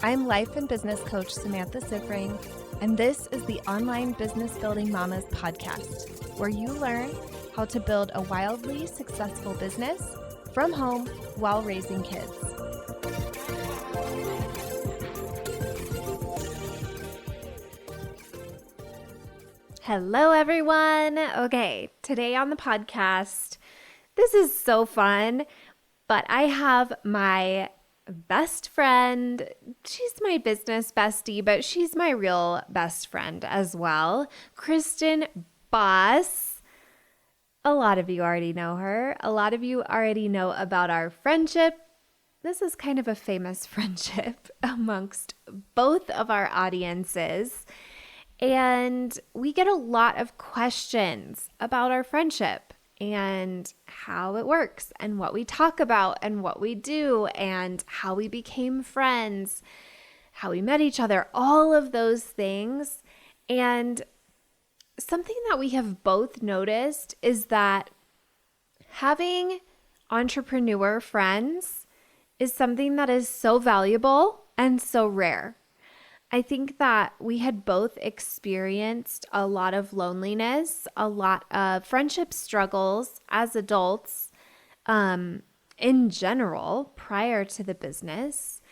I'm life and business coach Samantha Sifring, and this is the Online Business Building Mamas podcast, where you learn how to build a wildly successful business from home while raising kids. Hello, everyone. Okay, today on the podcast, this is so fun, but I have my best friend. She's my business bestie, but she's my real best friend as well. Kristen Boss. A lot of you already know her. A lot of you already know about our friendship. This is kind of a famous friendship amongst both of our audiences. And we get a lot of questions about our friendship and how it works and what we talk about and what we do and how we became friends, how we met each other, all of those things. And something that we have both noticed is that having entrepreneur friends is something that is so valuable and so rare. I think that we had both experienced a lot of loneliness, a lot of friendship struggles as adults in general prior to the business,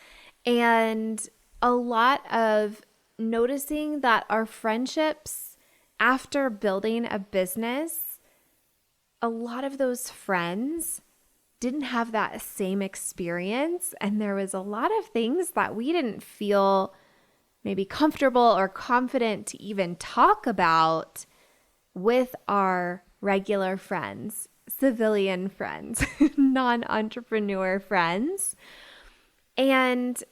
and a lot of noticing that our friendships after building a business, a lot of those friends didn't have that same experience, and there was a lot of things that we didn't feel maybe comfortable or confident to even talk about with our regular friends, civilian friends, non-entrepreneur friends. And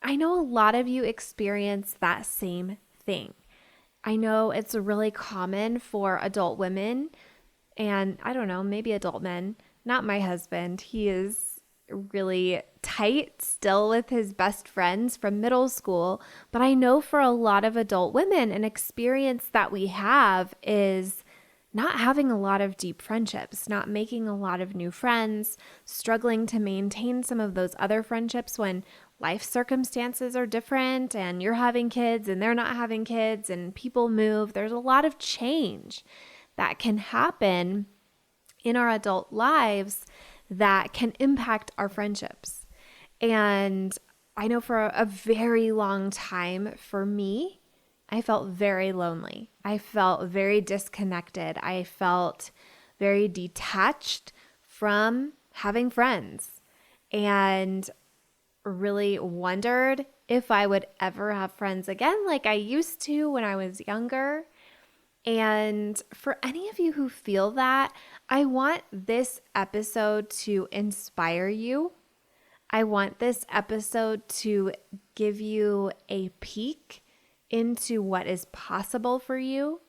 I know a lot of you experience that same thing. I know it's really common for adult women and I don't know, maybe adult men, not my husband. He is really tight still with his best friends from middle school. But I know for a lot of adult women, an experience that we have is not having a lot of deep friendships, not making a lot of new friends, struggling to maintain some of those other friendships when life circumstances are different and you're having kids and they're not having kids and people move. There's a lot of change that can happen in our adult lives that can impact our friendships. And I know for a very long time for me, I felt very lonely. I felt very disconnected. I felt very detached from having friends and really wondered if I would ever have friends again like I used to when I was younger. And for any of you who feel that, I want this episode to inspire you. I want this episode to give you a peek into what is possible for you.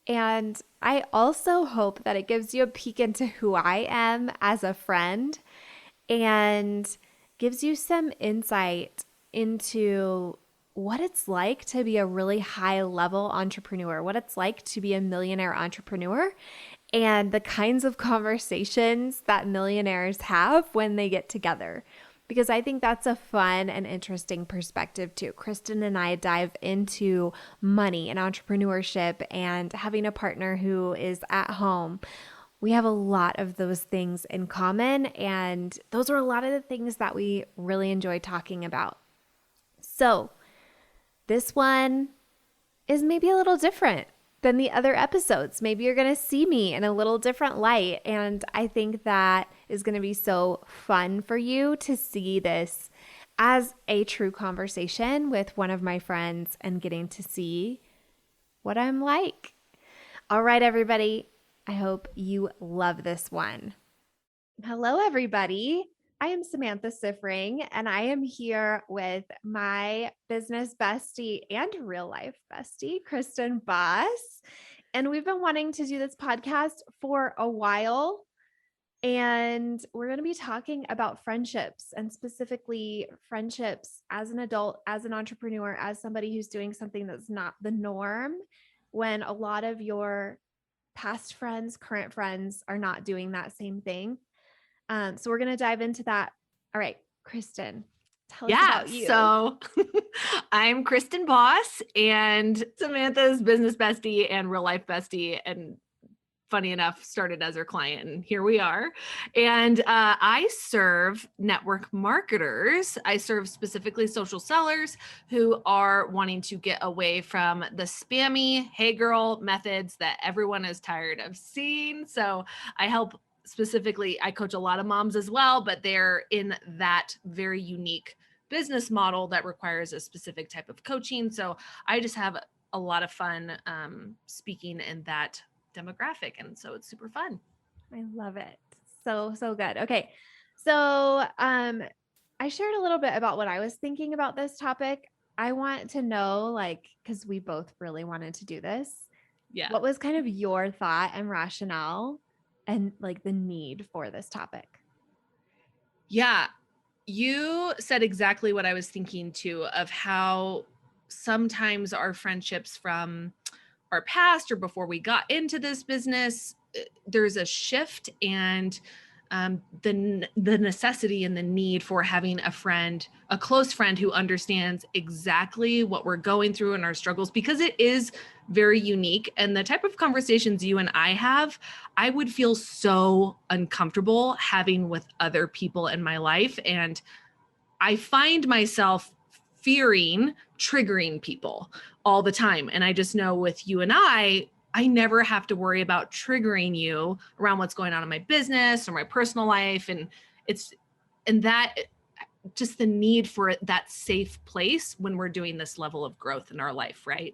And I also hope that it gives you a peek into who I am as a friend and gives you some insight into what it's like to be a really high-level entrepreneur, what it's like to be a millionaire entrepreneur, and the kinds of conversations that millionaires have when they get together. Because I think that's a fun and interesting perspective too. Kristen and I dive into money and entrepreneurship and having a partner who is at home. We have a lot of those things in common, and those are a lot of the things that we really enjoy talking about. So, this one is maybe a little different than the other episodes. Maybe you're going to see me in a little different light. And I think that is going to be so fun for you to see this as a true conversation with one of my friends and getting to see what I'm like. All right, everybody. I hope you love this one. Hello, everybody. I am Samantha Sifring, and I am here with my business bestie and real life bestie, Kristen Boss. And we've been wanting to do this podcast for a while. And we're going to be talking about friendships, and specifically friendships as an adult, as an entrepreneur, as somebody who's doing something that's not the norm, when a lot of your past friends, current friends are not doing that same thing. So we're going to dive into that. All right, Kristen, Tell us Yeah, about you. so I'm Kristen Boss, and I'm Kristen Boss and Samantha's business bestie and real life bestie, and funny enough, started as her client, and here we are. And I serve network marketers. I serve specifically social sellers who are wanting to get away from the spammy, hey girl methods that everyone is tired of seeing. So I help specifically, I coach a lot of moms as well, but they're in that very unique business model that requires a specific type of coaching. So I just have a lot of fun speaking in that demographic, and so it's super fun. I love it. So, so good. Okay. So, I shared a little bit about what I was thinking about this topic. I want to know, like, because we both really wanted to do this, Yeah. what was kind of your thought and rationale and like the need for this topic? Yeah, you said exactly what I was thinking too, of how sometimes our friendships from our past or before we got into this business, there's a shift, and the necessity and the need for having a friend, a close friend who understands exactly what we're going through and our struggles, because it is very unique. And the type of conversations you and I have, I would feel so uncomfortable having with other people in my life. And I find myself fearing triggering people all the time. And I just know with you and I never have to worry about triggering you around what's going on in my business or my personal life. And that just the need for that safe place when we're doing this level of growth in our life, right?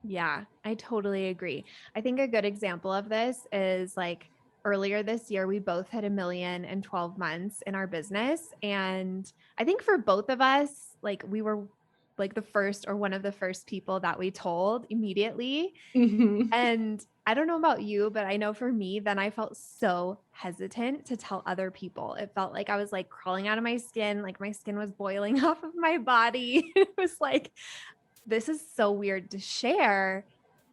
Yeah, I totally agree. I think a good example of this is like earlier this year, we both hit 1,000,000 in 12 months in our business. And I think for both of us, like we were like the first or one of the first people that we told immediately. Mm-hmm. And I don't know about you, but I know for me, then I felt so hesitant to tell other people. It felt like I was like crawling out of my skin, like my skin was boiling off of my body. It was like, this is so weird to share.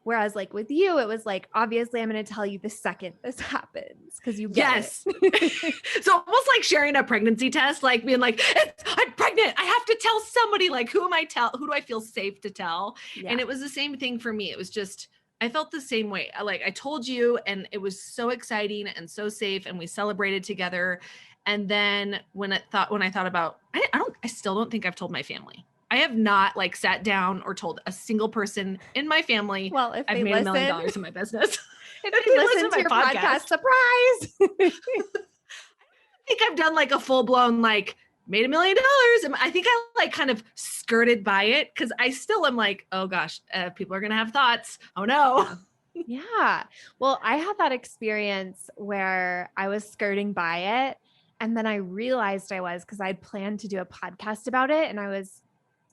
Whereas, like with you, it was like, obviously, I'm going to tell you the second this happens because you get Yes. it. So almost like sharing a pregnancy test, like being like, I'm pregnant. I have to tell somebody, like, who do I feel safe to tell? Yeah. And it was the same thing for me. It was just, I felt the same way. Like I told you, and it was so exciting and so safe, and we celebrated together. And then when I thought about, I still don't think I've told my family. I have not like sat down or told a single person in my family Well, if I've they made $1 listen, million in my business. if If they they listen listen to to my your podcast, podcast, surprise. I think I've done like a full blown like made $1 million. And I think I like kind of skirted by it because I still am like, oh gosh, people are gonna have thoughts. Oh no. Yeah. Yeah. Well, I had that experience where I was skirting by it. And then I realized I was because I'd planned to do a podcast about it and I was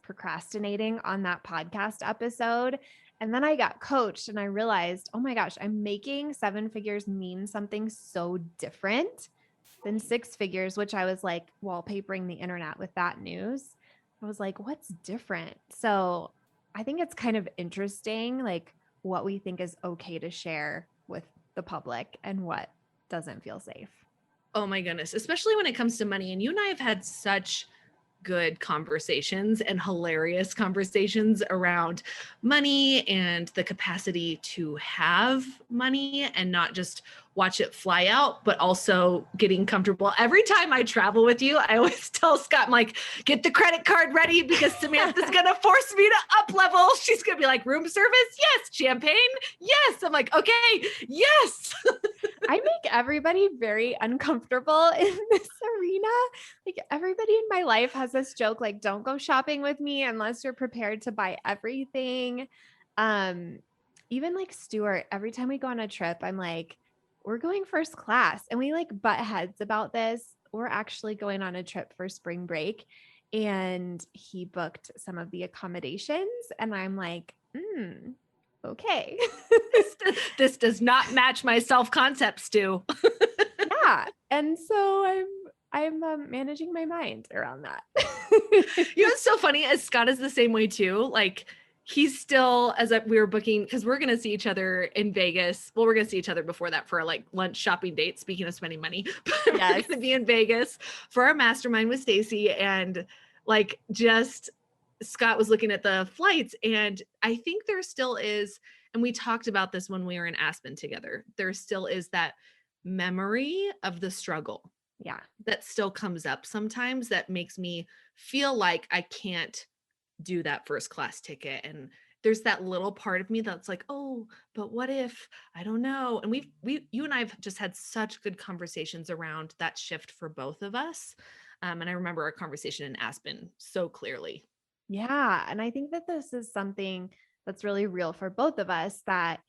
procrastinating on that podcast episode. And then I got coached and I realized, oh my gosh, I'm making seven figures mean something so different than six figures, which I was like wallpapering the internet with that news. I was like, what's different? So I think it's kind of interesting, like what we think is okay to share with the public and what doesn't feel safe. Oh my goodness, especially when it comes to money. And you and I have had such good conversations and hilarious conversations around money and the capacity to have money and not just watch it fly out, but also getting comfortable. Every time I travel with you, I always tell Scott, I'm like, get the credit card ready because Samantha's going to force me to up level. She's going to be like, room service? Yes. Champagne? Yes. I'm like, okay, yes. I make everybody very uncomfortable in this arena. Like everybody in my life has this joke like don't go shopping with me unless you're prepared to buy everything. Um Even like Stuart, every time we go on a trip, I'm like we're going first class and we like butt heads about this. We're actually going on a trip for spring break and he booked some of the accommodations and I'm like, okay. This does not match my self-concept, Stu. Yeah. And so I'm managing my mind around that. You know, it's so funny as Scott is the same way too. Like he's still, we were booking, because we're going to see each other in Vegas. Well, we're going to see each other before that for a like lunch shopping date. Speaking of spending money, but we're Yes. going to be in Vegas for our mastermind with Stacy. And Like just Scott was looking at the flights, and I think there still is, and we talked about this when we were in Aspen together, there still is that memory of the struggle Yeah. that still comes up sometimes that makes me feel like I can't do that first class ticket. And there's that little part of me that's like, oh, but what if, I don't know. And you and I've just had such good conversations around that shift for both of us. And I remember our conversation in Aspen so clearly. Yeah. And I think that this is something that's really real for both of us, that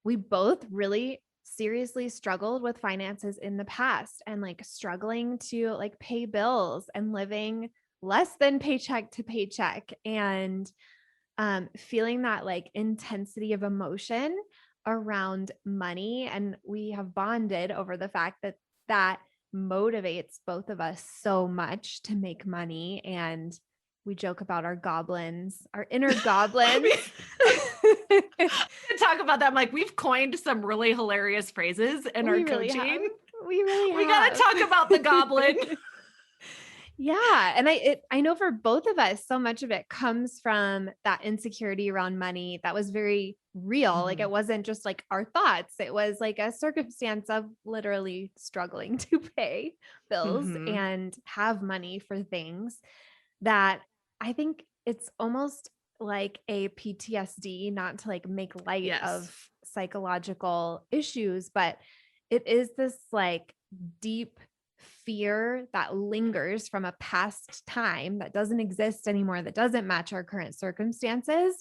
we both really seriously struggled with finances in the past, and like struggling to like pay bills and living less than paycheck to paycheck, and feeling that like intensity of emotion around money. And we have bonded over the fact that that motivates both of us so much to make money. And we joke about our goblins, our inner goblins. Talk about that. I'm like, we've coined some really hilarious phrases in our coaching. We really have. We got to talk about the goblin. Yeah. And I know for both of us, so much of it comes from that insecurity around money that was very real. Mm-hmm. Like it wasn't just like our thoughts. It was like a circumstance of literally struggling to pay bills mm-hmm. and have money for things that I think it's almost like a PTSD, not to like make light yes. of psychological issues, but it is this like deep fear that lingers from a past time that doesn't exist anymore, that doesn't match our current circumstances.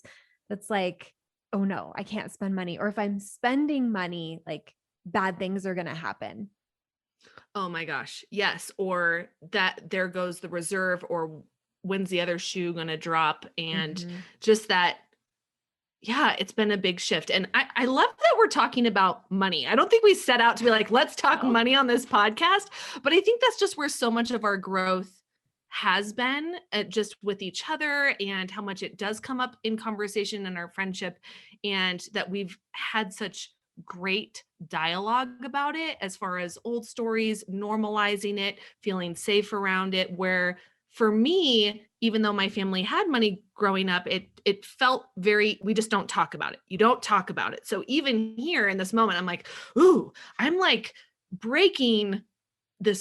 That's like, oh no, I can't spend money. Or if I'm spending money, like bad things are going to happen. Oh my gosh. Yes. Or that there goes the reserve, or when's the other shoe going to drop? And mm-hmm. just that, yeah, it's been a big shift. And I love that we're talking about money. I don't think we set out to be like, let's talk money on this podcast, but I think that's just where so much of our growth has been, just with each other, and how much it does come up in conversation in our friendship, and that we've had such great dialogue about it as far as old stories, normalizing it, feeling safe around it, where for me, even though my family had money growing up, it felt very, we just don't talk about it. You don't talk about it. So even here in this moment, I'm like, ooh, I'm like breaking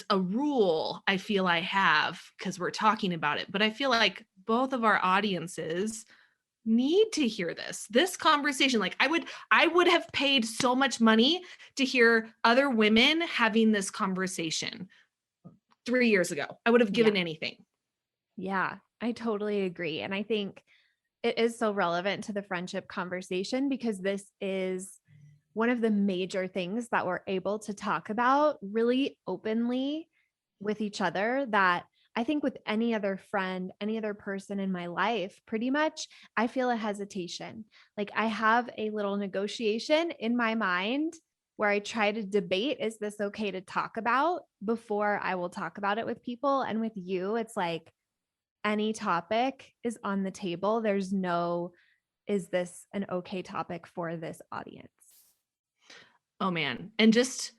a rule I feel I have because we're talking about it. But I feel like both of our audiences need to hear this conversation. Like I would have paid so much money to hear other women having this conversation 3 years ago. I would have given anything. Yeah, I totally agree. And I think it is so relevant to the friendship conversation, because this is one of the major things that we're able to talk about really openly with each other, that I think with any other friend, any other person in my life, pretty much, I feel a hesitation. Like I have a little negotiation in my mind where I try to debate, is this okay to talk about, before I will talk about it with people. And with you, it's like, any topic is on the table. There's no, is this an okay topic for this audience? Oh man. And just,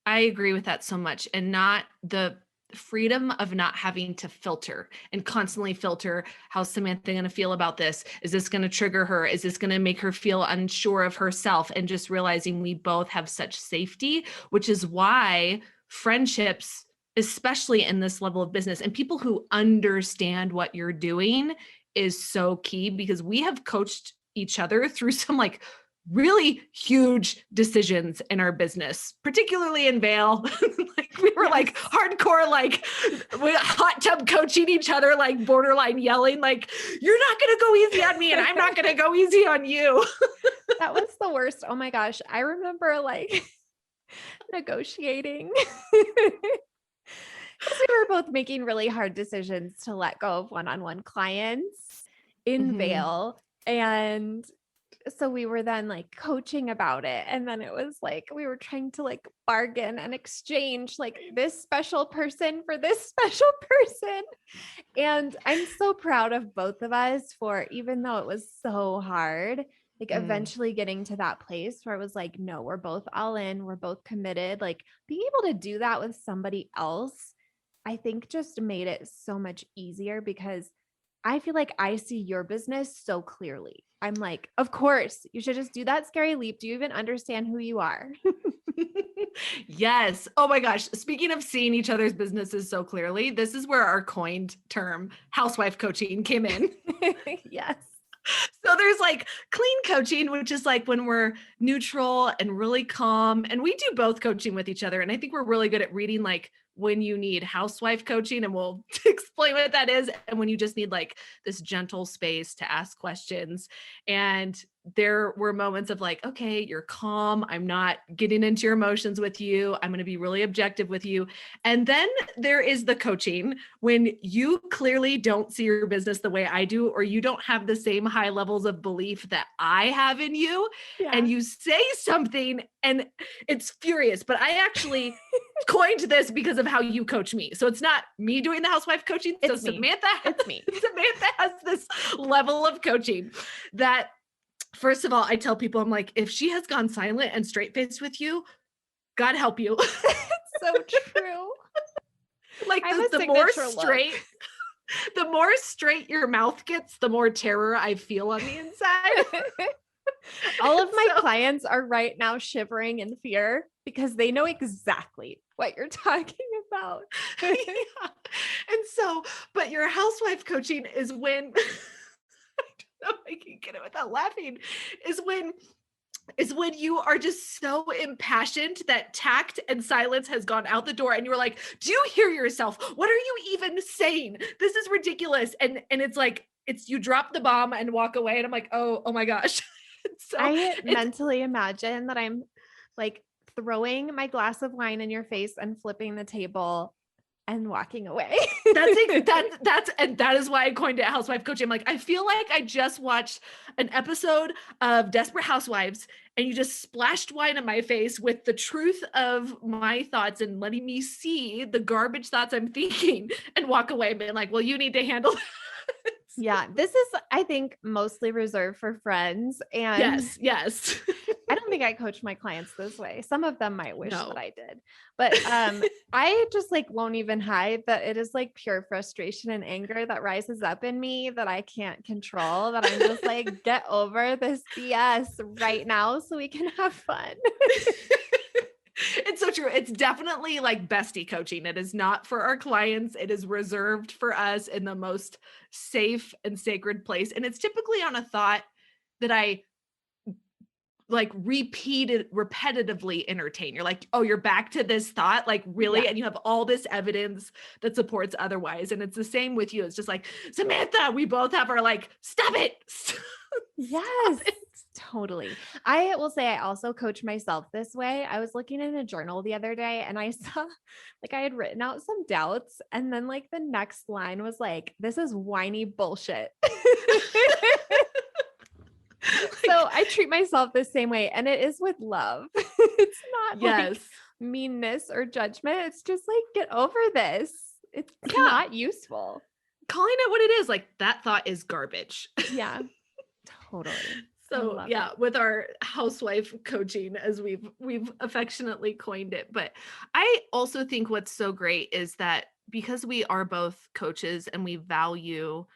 I agree with that so much. And not the freedom of not having to filter and constantly filter, how's Samantha going to feel about this? Is this going to trigger her? Is this going to make her feel unsure of herself? And just realizing we both have such safety, which is why friendships, especially in this level of business, and people who understand what you're doing, is so key, because we have coached each other through some like really huge decisions in our business, particularly in Vail. Like we were like hardcore, like hot tub coaching each other, like borderline yelling, like, you're not going to go easy on me and I'm not going to go easy on you. That was the worst. Oh my gosh. I remember like negotiating. Because we were both making really hard decisions to let go of one-on-one clients in Vail. And so we were then like coaching about it. And then it was like, we were trying to like bargain and exchange like this special person for this special person. And I'm so proud of both of us for, even though it was so hard, like eventually getting to that place where it was like, no, we're both all in, we're both committed. Like being able to do that with somebody else, I think just made it so much easier because I feel like I see your business so clearly. I'm like, of course, you should just do that scary leap. Do you even understand who you are? Yes. Oh my gosh. Speaking of seeing each other's businesses so clearly, this is where our coined term housewife coaching came in. Yes. So there's like clean coaching, which is like when we're neutral and really calm. And we do both coaching with each other. And I think we're really good at reading like when you need housewife coaching, and we'll explain what that is. And when you just need like this gentle space to ask questions. And there were moments of like, okay, you're calm. I'm not getting into your emotions with you. I'm going to be really objective with you. And then there is the coaching when you clearly don't see your business the way I do, or you don't have the same high levels of belief that I have in you. Yeah. And you say something and it's furious. But I actually coined this because of how you coach me. So it's not me doing the housewife coaching. It's so me. Samantha, It's me. Samantha has this level of coaching that, first of all, I tell people, I'm like, if she has gone silent and straight faced with you, God help you. So true. Like the more straight, the more straight your mouth gets, the more terror I feel on the inside. All of my clients are right now shivering in fear because they know exactly what you're talking about. Yeah. And so, but your housewife coaching is when I don't know if I can get it without laughing, is when you are just so impassioned that tact and silence has gone out the door, and you're like, do you hear yourself? What are you even saying? This is ridiculous. And it's like, it's, you drop the bomb and walk away. And I'm like, oh my gosh. So I mentally imagine that I'm like throwing my glass of wine in your face and flipping the table and walking away. and that is why I coined it housewife coaching. I'm like, I feel like I just watched an episode of Desperate Housewives and you just splashed wine in my face with the truth of my thoughts and letting me see the garbage thoughts I'm thinking and walk away and being like, well, you need to handle that. Yeah, this is, I think, mostly reserved for friends. And Yes. I don't think I coach my clients this way. Some of them might wish No. that I did, but I just like won't even hide that it is like pure frustration and anger that rises up in me that I can't control, that I'm just like, get over this BS right now so we can have fun. It's so true. It's definitely like bestie coaching. It is not for our clients. It is reserved for us in the most safe and sacred place. And it's typically on a thought that I like repetitively entertain. You're like, oh, you're back to this thought, like really? Yeah. And you have all this evidence that supports otherwise. And it's the same with you. It's just like, Samantha, we both have our like, stop it. Yes, totally. I will say I also coach myself this way. I was looking in a journal the other day and I saw like I had written out some doubts and then like the next line was like, this is whiny bullshit. So I treat myself the same way and it is with love. It's not like meanness or judgment. It's just like, get over this. It's not useful. Calling it what it is, like that thought is garbage. Yeah, totally. So yeah, with our housewife coaching, as we've affectionately coined it. But I also think what's so great is that because we are both coaches and we value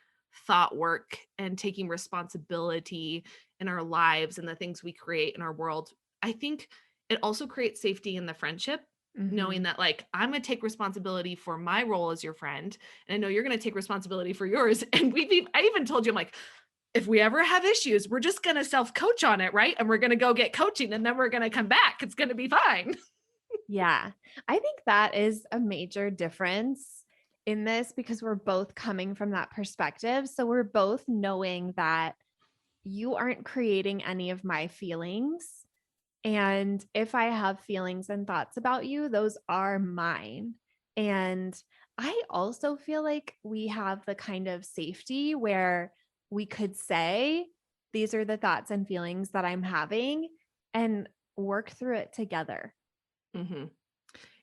thought work and taking responsibility in our lives and the things we create in our world, I think it also creates safety in the friendship. Knowing that like I'm going to take responsibility for my role as your friend, and I know you're going to take responsibility for yours. And I even told you, I'm like, if we ever have issues, we're just going to self-coach on it, right? And we're going to go get coaching and then we're going to come back. It's going to be fine. Yeah. I think that is a major difference in this because we're both coming from that perspective. So we're both knowing that you aren't creating any of my feelings. And if I have feelings and thoughts about you, those are mine. And I also feel like we have the kind of safety where we could say, these are the thoughts and feelings that I'm having and work through it together. Mm-hmm.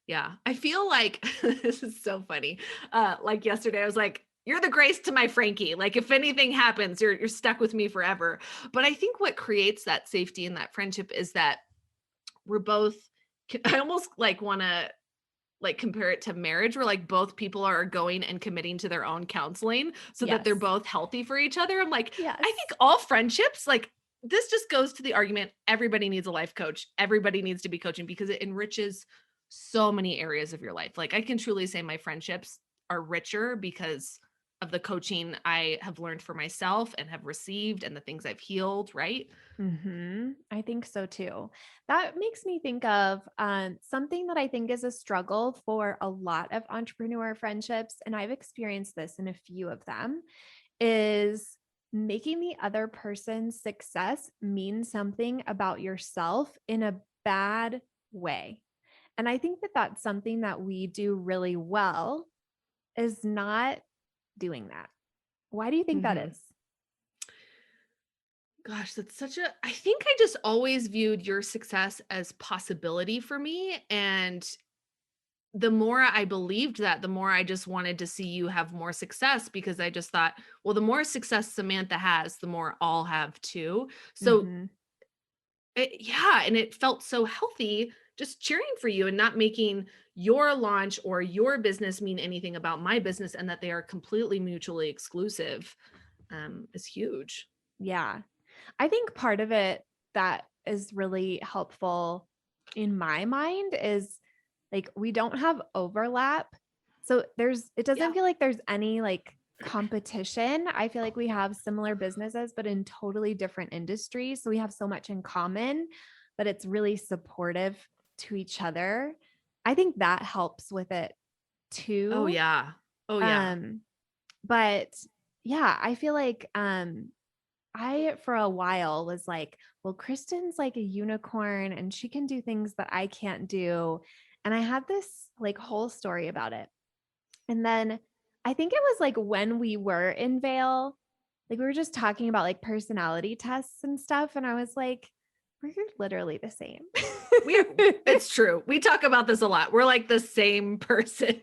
Yeah. I feel like this is so funny. Like yesterday, I was like, you're the Grace to my Frankie. Like if anything happens, you're stuck with me forever. But I think what creates that safety and that friendship is that we're both, I almost like want to like compare it to marriage where like both people are going and committing to their own counseling so that they're Yes. both healthy for each other. I'm like, I Yes. think all friendships, like this just goes to the argument everybody needs a life coach. Everybody needs to be coaching because it enriches so many areas of your life. Like I can truly say my friendships are richer because of the coaching I have learned for myself and have received and the things I've healed, right? I think so too. That makes me think of something that I think is a struggle for a lot of entrepreneur friendships, and I've experienced this in a few of them, is making the other person's success mean something about yourself in a bad way. And I think that that's something that we do really well, is not doing that. Why do you think that Mhm. is? Gosh, that's such a I think I just always viewed your success as possibility for me, and the more I believed that, the more I just wanted to see you have more success because I just thought, well, the more success Samantha has, the more I'll have too. So, Mm-hmm. yeah, and it felt so healthy just cheering for you and not making your launch or your business mean anything about my business and that they are completely mutually exclusive is huge. Yeah. I think part of it that is really helpful in my mind is like we don't have overlap. So it doesn't Yeah. feel like there's any like competition. I feel like we have similar businesses, but in totally different industries. So we have so much in common, but it's really supportive to each other. I think that helps with it Oh, too. yeah. Oh, yeah. Um, but yeah, I feel like I, for a while, was like, well, Kristen's like a unicorn and she can do things that I can't do. And I had this like whole story about it. And then I think it was like when we were in Vail, like we were just talking about like personality tests and stuff. And I was like, we're literally the same. We It's true. We talk about this a lot. We're like the same person.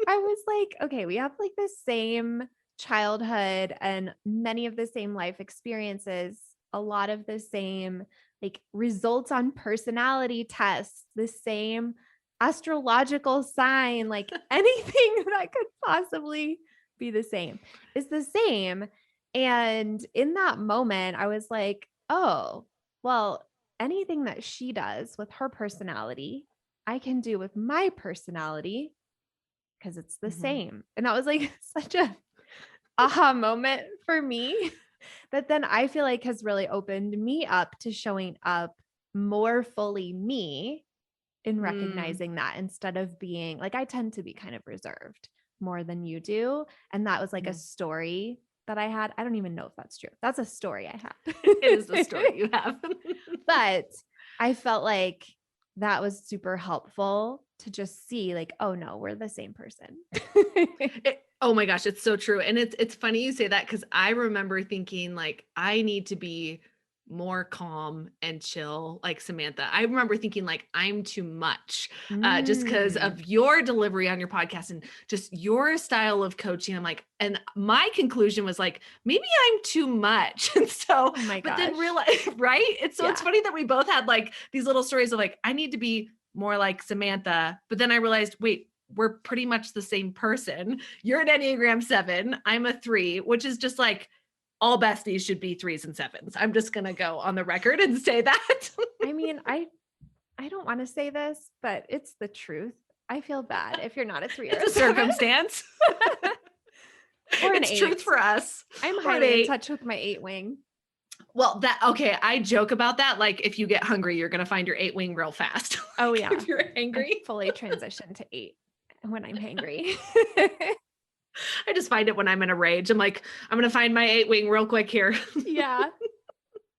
I was like, okay, we have like the same childhood and many of the same life experiences, a lot of the same like results on personality tests, the same astrological sign, like anything that could possibly be the same is the same. And in that moment, I was like, oh, well, anything that she does with her personality, I can do with my personality because it's the Mhm. same. And that was like such a aha moment for me that then I feel like has really opened me up to showing up more fully me in Mm, recognizing that instead of being like I tend to be kind of reserved more than you do. And that was like a mhm. story that I had. I don't even know if that's true. That's a story I It is the had. story you have. But I felt like that was super helpful to just see like, oh no, we're the same person. Oh my gosh, it's so true. And it's funny you say that because I remember thinking like I need to be more calm and chill like Samantha. I remember thinking like I'm too much just because Mm. of your delivery on your podcast and just your style of coaching. I'm like, and my conclusion was like, maybe I'm too much. And so, Oh my but then gosh. realize, right? It's Yeah. funny that we both had like these little stories of like, I need to be more like Samantha. But then I realized, wait, we're pretty much the same person. You're an Enneagram 7. I'm a 3, which is just like all besties should be 3s and 7s. I'm just going to go on the record and say that. I mean, I don't want to say this, but it's the truth. I feel bad if you're not a 3 or It's a a 7 circumstance. or an It's truth 8. for us. I'm Or an highly in 8. touch with my 8 wing. Well, that okay, I joke about that like if you get hungry, you're going to find your 8 wing real fast. Oh Like, yeah. if you're I angry. fully transition to 8 when I'm hangry. I just find it when I'm in a rage. I'm like, I'm going to find my 8 wing real quick here. Yeah.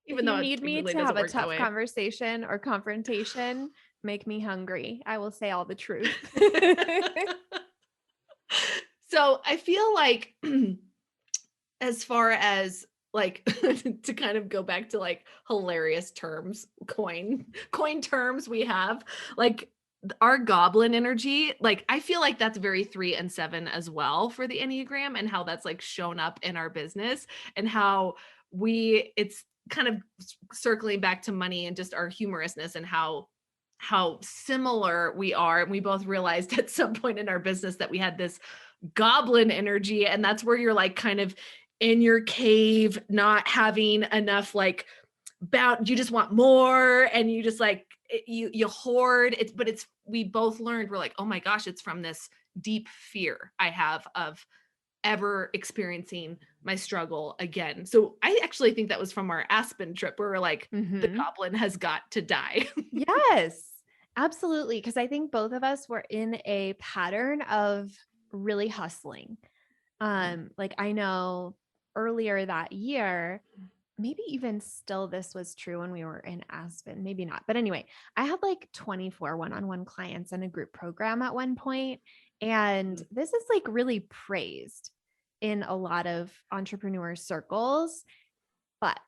If Even you though it need me really to have doesn't a work that tough way. conversation or confrontation, make me hungry. I will say all the truth. So I feel like as far as like to kind of go back to like hilarious terms, coin terms we have, like our goblin energy, like I feel like that's very 3 and 7 as well for the Enneagram and how that's like shown up in our business and how it's kind of circling back to money and just our humorousness and how how similar we are. And we both realized at some point in our business that we had this goblin energy. And that's where you're like kind of in your cave, not having enough like bound, you just want more, and you just like you hoard it. But it's, we both learned, we're like, oh my gosh, it's from this deep fear I have of ever experiencing my struggle again. So I actually think that was from our Aspen trip where we're like, the Mm-hmm. goblin has got to die. Yes, absolutely. Because I think both of us were in a pattern of really hustling. Like I know earlier that year, maybe even still this was true when we were in Aspen, maybe not. But anyway, I had like 24 one-on-one clients in a group program at one point, and this is like really praised in a lot of entrepreneur circles, but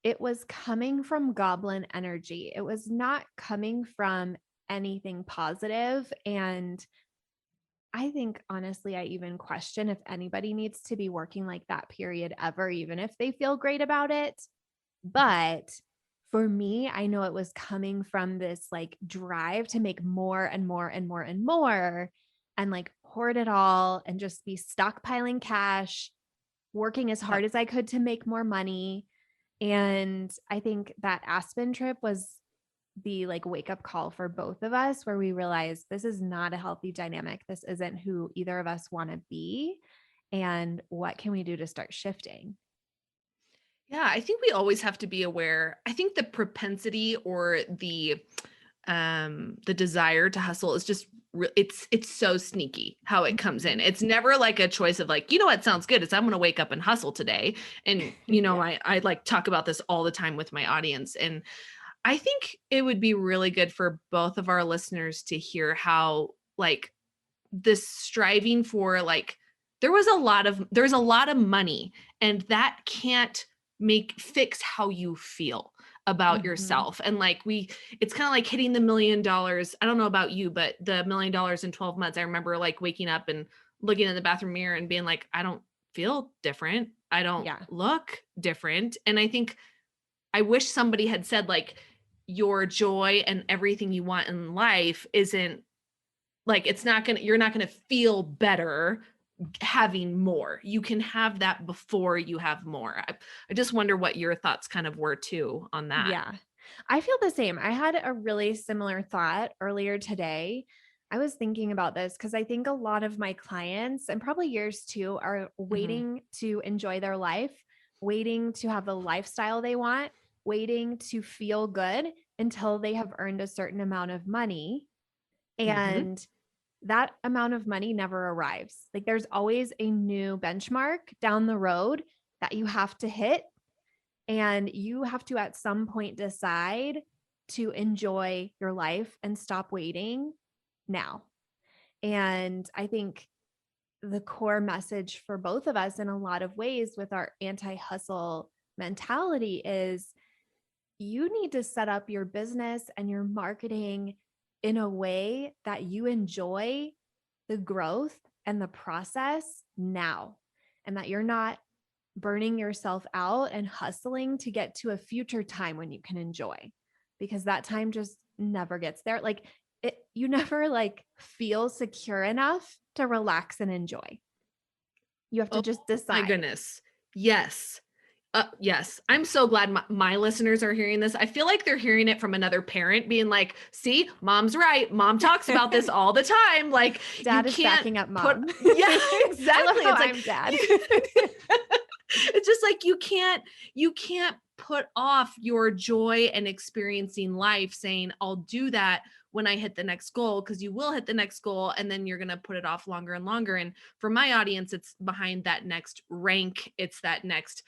it was coming from goblin energy. It was not coming from anything positive. And I think honestly, I even question if anybody needs to be working like that period ever, even if they feel great about it. But for me, I know it was coming from this like drive to make more and more and more and more and like hoard it all and just be stockpiling cash, working as Yep. hard as I could to make more money. And I think that Aspen trip was the like wake up call for both of us where we realized this is not a healthy dynamic. This isn't who either of us want to be. And what can we do to start shifting? Yeah, I think we always have to be aware. I think the propensity or the desire to hustle is just it's so sneaky how it comes in. Mhm. It's never like a choice of like, you know what sounds good? It's I'm going to wake up and hustle today. And Yeah. I like talk about this all the time with my audience, and I think it would be really good for both of our listeners to hear how like this striving for like there's a lot of money, and that can't make fix how you feel about Mhm. yourself. And like it's kind of like hitting the $1 million. I don't know about you, but the $1 million in 12 months, I remember like waking up and looking in the bathroom mirror and being like, I don't feel different, I don't Yeah. look different. And I think I wish somebody had said like your joy and everything you want in life isn't like, it's not gonna you're not gonna feel better having more. You can have that before you have more. I just wonder what your thoughts kind of were too on that. Yeah. I feel the same. I had a really similar thought earlier today. I was thinking about this because I think a lot of my clients and probably yours too are Mhm. waiting to enjoy their life, waiting to have the lifestyle they want, waiting to feel good until they have earned a certain amount of money. Mhm. And that amount of money never arrives. Like there's always a new benchmark down the road that you have to hit. And you have to, at some point, decide to enjoy your life and stop waiting now. And I think the core message for both of us in a lot of ways with our anti hustle mentality is you need to set up your business and your marketing in a way that you enjoy the growth and the process now, and that you're not burning yourself out and hustling to get to a future time when you can enjoy, because that time just never gets there. Like you never like feel secure enough to relax and enjoy. You have to Oh just my decide. goodness. Yes. Yes. I'm so glad my listeners are hearing this. I feel like they're hearing it from another parent being like, see, mom's right. Mom talks about this all the time. Like, you Dad is can't backing up put, mom. yeah, I love exactly. how It's like, I'm dad. it's just like you can't put off your joy and experiencing life saying, I'll do that when I hit the next goal, because you will hit the next goal and then you're going to put it off longer and longer. And for my audience, it's behind that next rank, it's that next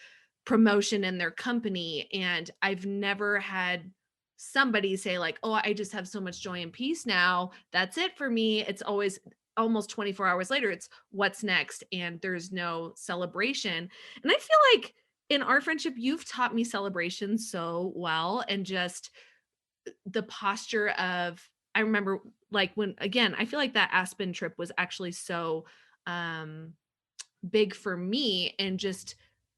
promotion in their company. And I've never had somebody say like, oh, I just have so much joy and peace now, that's it for me. It's always almost 24 hours later, it's what's next, and there's no celebration. And I feel like in our friendship, you've taught me celebration so well, and just the posture of, I remember like when, again, I feel like that Aspen trip was actually so um big for me, and just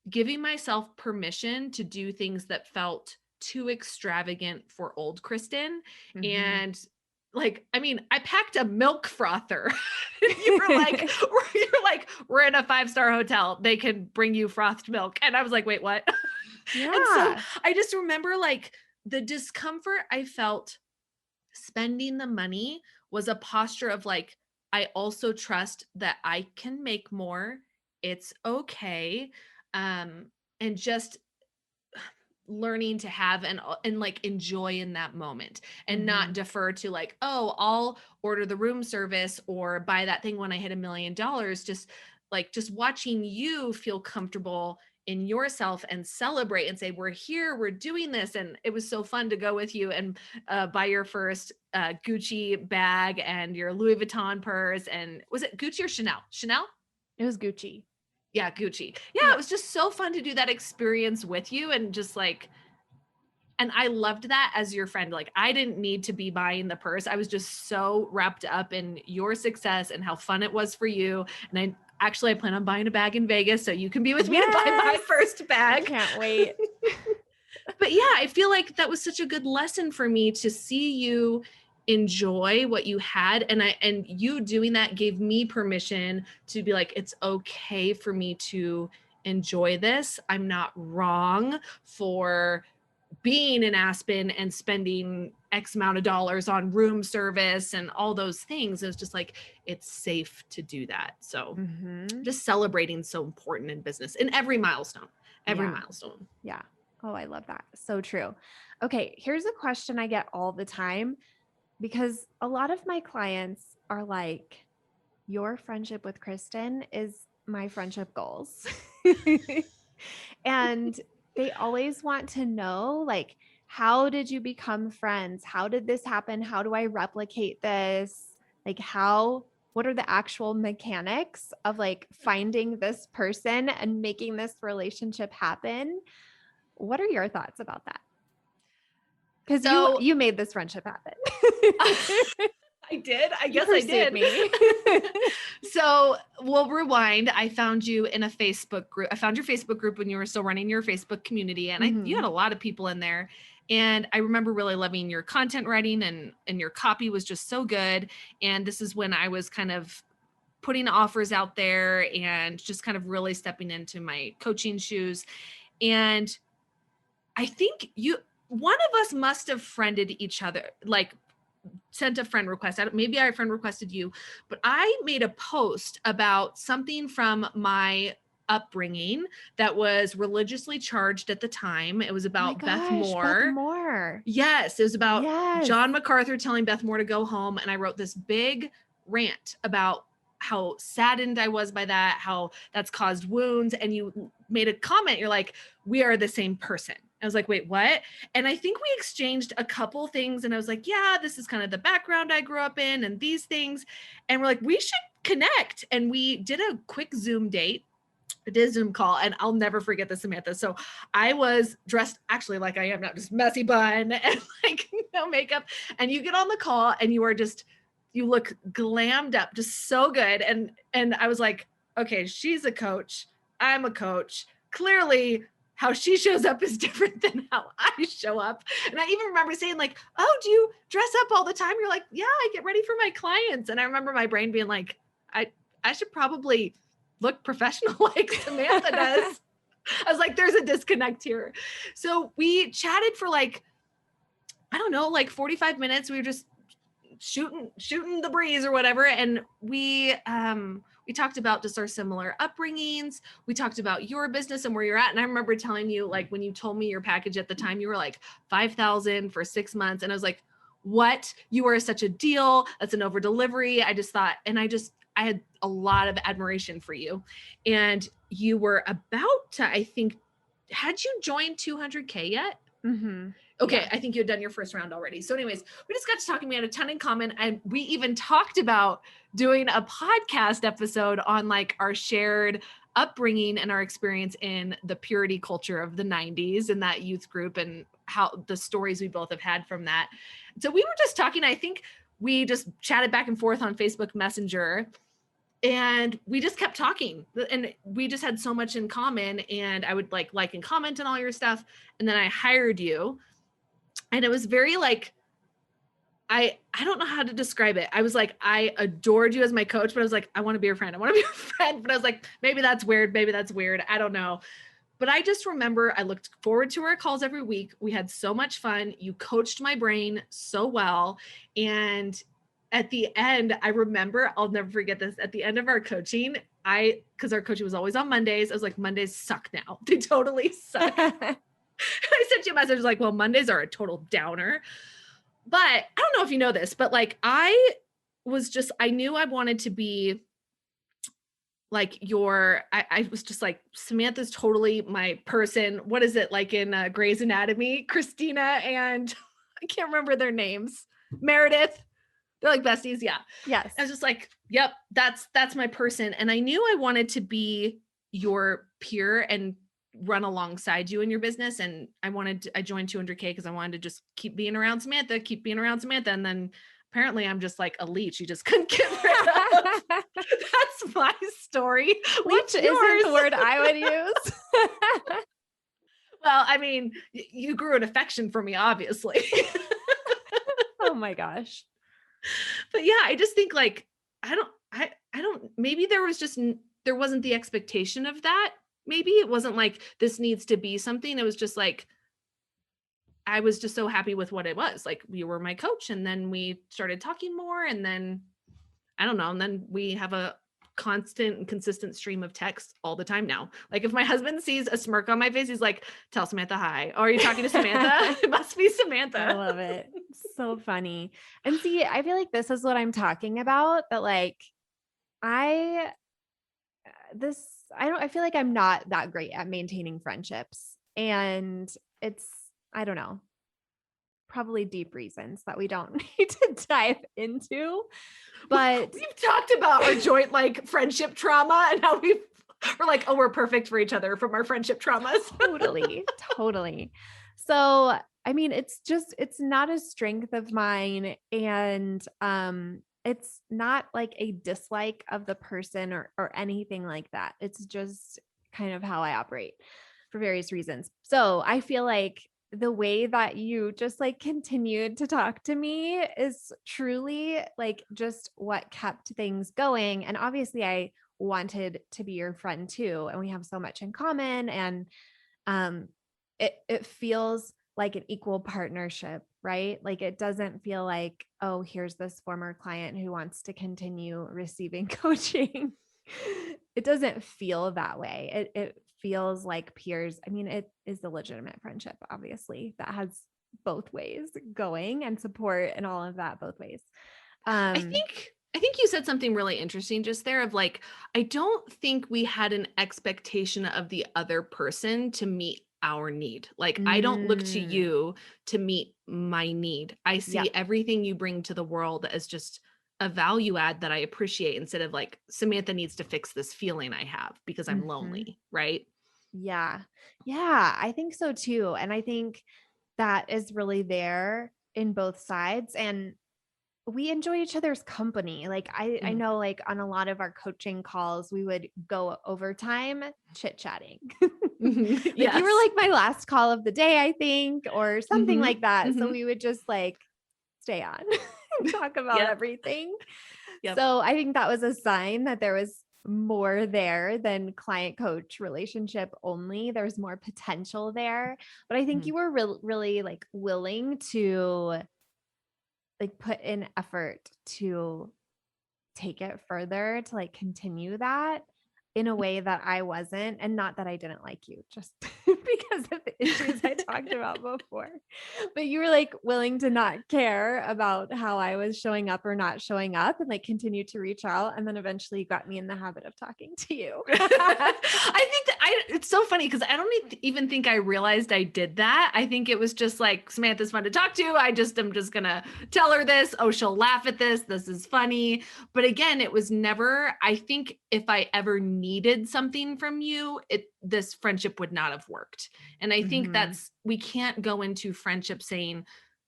giving myself permission to do things that felt too extravagant for old Kristen. Mhm. And like, I mean, I packed a milk frother. You're like, we're in a 5-star hotel. They can bring you frothed milk. And I was like, wait, what? And so Yeah. I just remember like the discomfort I felt spending the money was a posture of like, I also trust that I can make more. It's okay. And just learning to have and like enjoy in that moment and not Mhm. defer to like, oh, I'll order the room service or buy that thing when I hit $1 million. Just watching you feel comfortable in yourself and celebrate and say, we're here, we're doing this. And it was so fun to go with you and buy your first Gucci bag and your Louis Vuitton purse. And was it Gucci or Chanel? It was Gucci. Yeah, Gucci. Yeah, Yeah. it was just so fun to do that experience with you and just like, and I loved that as your friend. Like, I didn't need to be buying the purse. I was just so wrapped up in your success and how fun it was for you. And I plan on buying a bag in Vegas so you can be with me to buy my Yes. first I bag. can't wait. But yeah, I feel like that was such a good lesson for me to see you enjoy what you had. And you doing that gave me permission to be like, it's okay for me to enjoy this. I'm not wrong for being in Aspen and spending X amount of dollars on room service and all those things. It was just like, it's safe to do that. So Mhm. just celebrating so important in business in every milestone, every Yeah. milestone. Yeah. Oh, I love that. So true. Okay, here's a question I get all the time because a lot of my clients are like, your friendship with Kristen is my friendship goals. And they always want to know, like, how did you become friends? How did this happen? How do I replicate this? Like, what are the actual mechanics of like finding this person and making this relationship happen? What are your thoughts about that? Because you So you made this friendship happen. I did. I You guess I pursued did. me. So we'll rewind. I found you in a Facebook group. I found your Facebook group when you were still running your Facebook community, and you had Mhm. a lot of people in there. And I remember really loving your content writing, and your copy was just so good. And this is when I was kind of putting offers out there and just kind of really stepping into my coaching shoes. And I think one of us must have friended each other, like sent a friend request. Maybe our friend requested you, but I made a post about something from my upbringing that was religiously charged at the time. It was Oh my about Beth gosh, Beth Moore. Moore. Yes, it was about Yes. John MacArthur telling Beth Moore to go home. And I wrote this big rant about how saddened I was by that, how that's caused wounds. And you made a comment. You're like, we are the same person. I was like, wait, what? And I think we exchanged a couple things. And I was like, yeah, this is kind of the background I grew up in and these things. And we're like, we should connect. And we did a quick Zoom date. I did a Zoom call, and I'll never forget this, Samantha. So I was dressed actually like I am now, just messy bun and like no makeup. And you get on the call and you look glammed up, just so good. And I was like, okay, she's a coach. I'm a coach. Clearly, how she shows up is different than how I show up. And I even remember saying, like, oh, do you dress up all the time? You're like, yeah, I get ready for my clients. And I remember my brain being like, I should probably look professional like Samantha does. I was like, there's a disconnect here. So we chatted for like, I don't know, like 45 minutes. We were just shooting the breeze or whatever. And we talked about just our similar upbringings. We talked about your business and where you're at. And I remember telling you, like, when you told me your package at the time, you were like 5,000 for 6 months. And I was like, what? You are such a deal. That's an over delivery. I just thought, and I had a lot of admiration for you. And you were about to, I think, had you joined 200K yet? Mm-hmm. Okay, Yeah. I think you had done your first round already. So anyways, we just got to talking. We had a ton in common. And we even talked about doing a podcast episode on like our shared upbringing and our experience in the purity culture of the 90s and that youth group and how the stories we both have had from that. So we were just talking. I think we just chatted back and forth on Facebook Messenger. And we just kept talking, and we just had so much in common. And I would like and comment on all your stuff. And then I hired you. And it was very like, I don't know how to describe it. I was like, I adored you as my coach, but I was like, I want to be your friend. I want to be your friend. But I was like, maybe that's weird. Maybe that's weird. I don't know. But I just remember I looked forward to our calls every week. We had so much fun. You coached my brain so well. And at the end, I remember, I'll never forget this. At the end of our coaching, because our coaching was always on Mondays, I was like, Mondays suck now. They totally suck. I sent you a message like, well, Mondays are a total downer. But I don't know if you know this, but like I knew I wanted to be like I was just like, Samantha's totally my person. What is it like in Grey's Anatomy? Christina and I can't remember their names. Meredith. They're like besties. Yeah. Yes. I was just like, yep, that's my person. And I knew I wanted to be your peer and run alongside you in your business. And I joined 200K because I wanted to just keep being around Samantha. And then apparently I'm just like a leech. You just couldn't get rid of. That's my story. Leech isn't the word I would use. Well, I mean, you grew an affection for me, obviously. Oh my gosh. But yeah, I just think like, I don't, maybe there wasn't the expectation of that. Maybe it wasn't like this needs to be something. It was just like, I was just so happy with what it was. Like you were my coach and then we started talking more and then I don't know. And then we have a constant and consistent stream of text all the time now. Like if my husband sees a smirk on my face, he's like, tell Samantha hi. Oh, are you talking to Samantha? It must be Samantha. I love it. So funny. And see, I feel like this is what I'm talking about, that like, I feel like I'm not that great at maintaining friendships. And I don't know, probably deep reasons that we don't need to dive into. But we've talked about our joint like friendship trauma and how we're like, oh, we're perfect for each other from our friendship traumas. Totally. So, I mean, it's not a strength of mine. And it's not like a dislike of the person or anything like that. It's just kind of how I operate for various reasons. So I feel like the way that you just like continued to talk to me is truly like just what kept things going. And obviously I wanted to be your friend too. And we have so much in common. And it feels like an equal partnership, right? Like it doesn't feel like, oh, here's this former client who wants to continue receiving coaching. It doesn't feel that way. It feels like peers. I mean, it is a legitimate friendship, obviously, that has both ways going and support and all of that both ways. I think you said something really interesting just there of like, I don't think we had an expectation of the other person to meet our need. Like I don't look to you to meet my need. I see everything you bring to the world as just a value add that I appreciate instead of like Samantha needs to fix this feeling I have because I'm lonely, right? Yeah. I think so too. And I think that is really there in both sides. And we enjoy each other's company. Like I know like on a lot of our coaching calls, we would go overtime chit-chatting. Like you were like my last call of the day, I think, or something like that. So we would just like stay on and talk about everything. So I think that was a sign that there was more there than client coach relationship only. There's more potential there. But I think you were really like willing to like put in effort to take it further, to like continue that in a way that I wasn't. And not that I didn't like you, just because of the issues I talked about before. But you were like willing to not care about how I was showing up or not showing up and like continue to reach out. And then eventually you got me in the habit of talking to you. I think that it's so funny because I don't even think I realized I did that. I think it was just like, Samantha's fun to talk to. I'm just going to tell her this. Oh, she'll laugh at this. This is funny. But again, it was never, I think if I ever needed something from you, this friendship would not have worked. And I think we can't go into friendship saying,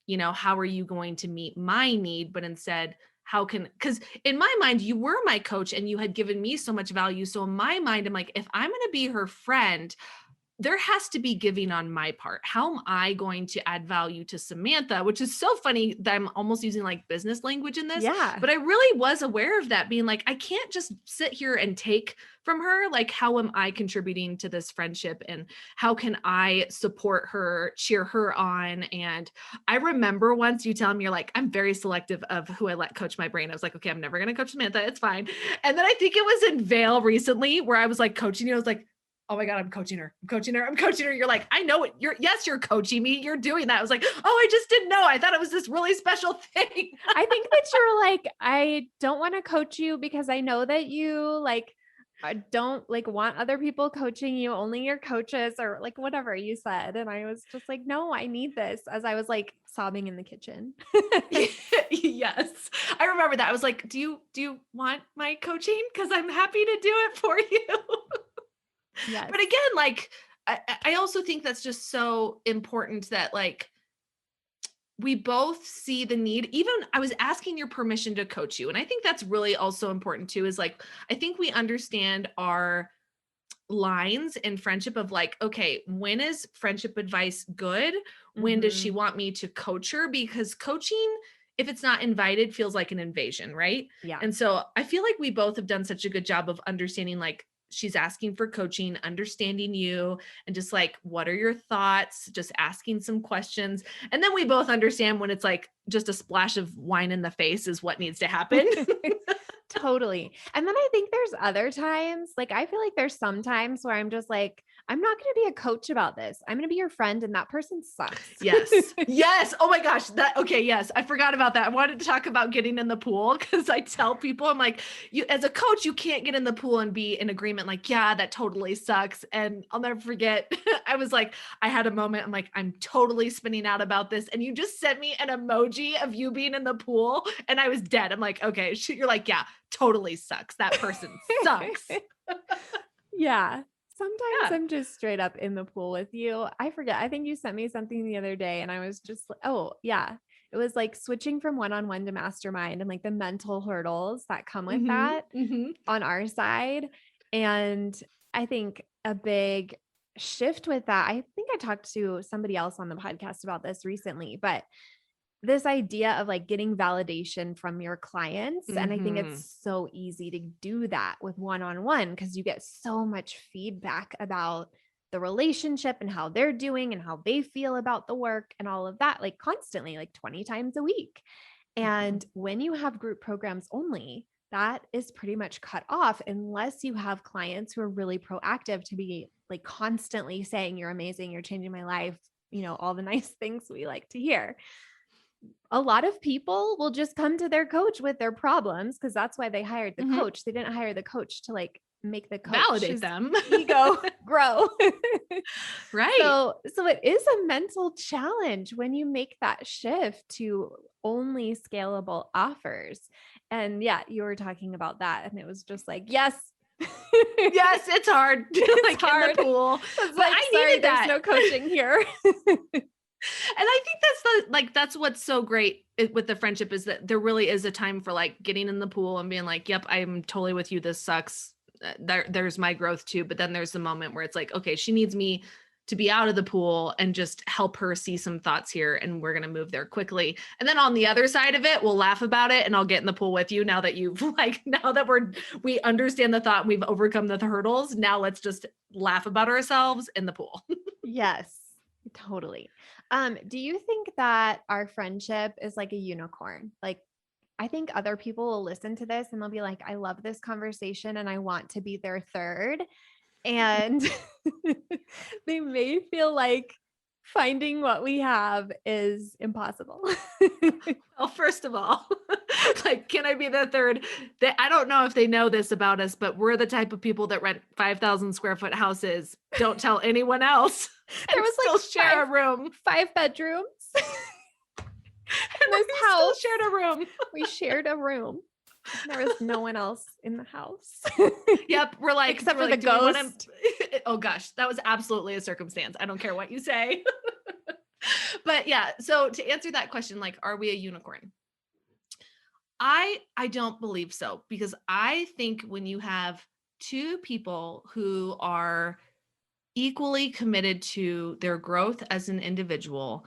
how are you going to meet my need? But instead, because in my mind, you were my coach and you had given me so much value. So in my mind, I'm like, if I'm going to be her friend, there has to be giving on my part. How am I going to add value to Samantha? Which is so funny that I'm almost using like business language in this, Yeah. but I really was aware of that, being like, I can't just sit here and take from her. Like, how am I contributing to this friendship, and how can I support her, cheer her on? And I remember once you telling me, you're like, I'm very selective of who I let coach my brain. I was like, okay, I'm never going to coach Samantha. It's fine. And then I think it was in Vail recently where I was like coaching you. I was like, oh my God, I'm coaching her. I'm coaching her. I'm coaching her. You're like, I know it. You're coaching me. You're doing that. I was like, oh, I just didn't know. I thought it was this really special thing. I think that you're like, I don't want to coach you because I know that you like don't like want other people coaching you, only your coaches, or like whatever you said. And I was just like, no, I need this, as I was like sobbing in the kitchen. Yes. I remember that. I was like, do you want my coaching? Because I'm happy to do it for you. Yes. But again, like, I also think that's just so important that like we both see the need. Even I was asking your permission to coach you. And I think that's really also important too, is like, I think we understand our lines in friendship of like, okay, when is friendship advice good? When does she Mhm. want me to coach her? Because coaching, if it's not invited, feels like an invasion, right? Yeah. And so I feel like we both have done such a good job of understanding, like, she's asking for coaching, understanding you, and just like, what are your thoughts? Just asking some questions. And then we both understand when it's like just a splash of wine in the face is what needs to happen. Totally. And then I think there's other times, like I feel like there's some times where I'm just like, I'm not going to be a coach about this. I'm going to be your friend and that person sucks. Yes. Yes. Oh my gosh. Okay. Yes. I forgot about that. I wanted to talk about getting in the pool, because I tell people, I'm like, you, as a coach, you can't get in the pool and be in agreement. Like, yeah, that totally sucks. And I'll never forget. I was like, I had a moment. I'm like, I'm totally spinning out about this. And you just sent me an emoji of you being in the pool, and I was dead. I'm like, okay. You're like, yeah, totally sucks. That person sucks. Yeah. Sometimes Yeah. I'm just straight up in the pool with you. I forget. I think you sent me something the other day and I was just like, oh, yeah. It was like switching from one-on-one to mastermind and like the mental hurdles that come with Mm-hmm. that Mm-hmm. on our side. And I think a big shift with that, I think I talked to somebody else on the podcast about this recently, but this idea of like getting validation from your clients. And I think Mm-hmm. it's so easy to do that with one-on-one because you get so much feedback about the relationship and how they're doing and how they feel about the work and all of that, like constantly, like 20 times a week. And when you have group programs only, that is pretty much cut off unless you have clients who are really proactive to be like constantly saying, you're amazing, you're changing my life, all the nice things we like to hear. A lot of people will just come to their coach with their problems because that's why they hired the Mm-hmm. coach. They didn't hire the coach to like make the Validate coach's them. ego grow. Right. So it is a mental challenge when you make that shift to only scalable offers. And yeah, you were talking about that and it was just like, yes. Yes, it's hard. It's Like in the hard. pool. I was But like, I sorry, needed there's that. no coaching here. And I think that's what's so great with the friendship, is that there really is a time for like getting in the pool and being like, yep, I'm totally with you. This sucks. There's my growth too. But then there's the moment where it's like, okay, she needs me to be out of the pool and just help her see some thoughts here. And we're going to move there quickly. And then on the other side of it, we'll laugh about it and I'll get in the pool with you now that you've like, now that we understand the thought and we've overcome the hurdles. Now let's just laugh about ourselves in the pool. Yes, totally. Do you think that our friendship is like a unicorn? Like, I think other people will listen to this and they'll be like, I love this conversation and I want to be their third. And they may feel like finding what we have is impossible. Well, first of all, like, can I be the third? I don't know if they know this about us, but we're the type of people that rent 5,000 square foot houses, don't tell anyone else, There and was still like share a room. 5 bedrooms in And this we house. still shared a room. We shared a room. There was no one else in the house. Yep. We're like, Except for the do we want ghost. to? Oh gosh, that was absolutely a circumstance. I don't care what you say. But yeah, so to answer that question, like, are we a unicorn? I don't believe so, because I think when you have two people who are equally committed to their growth as an individual,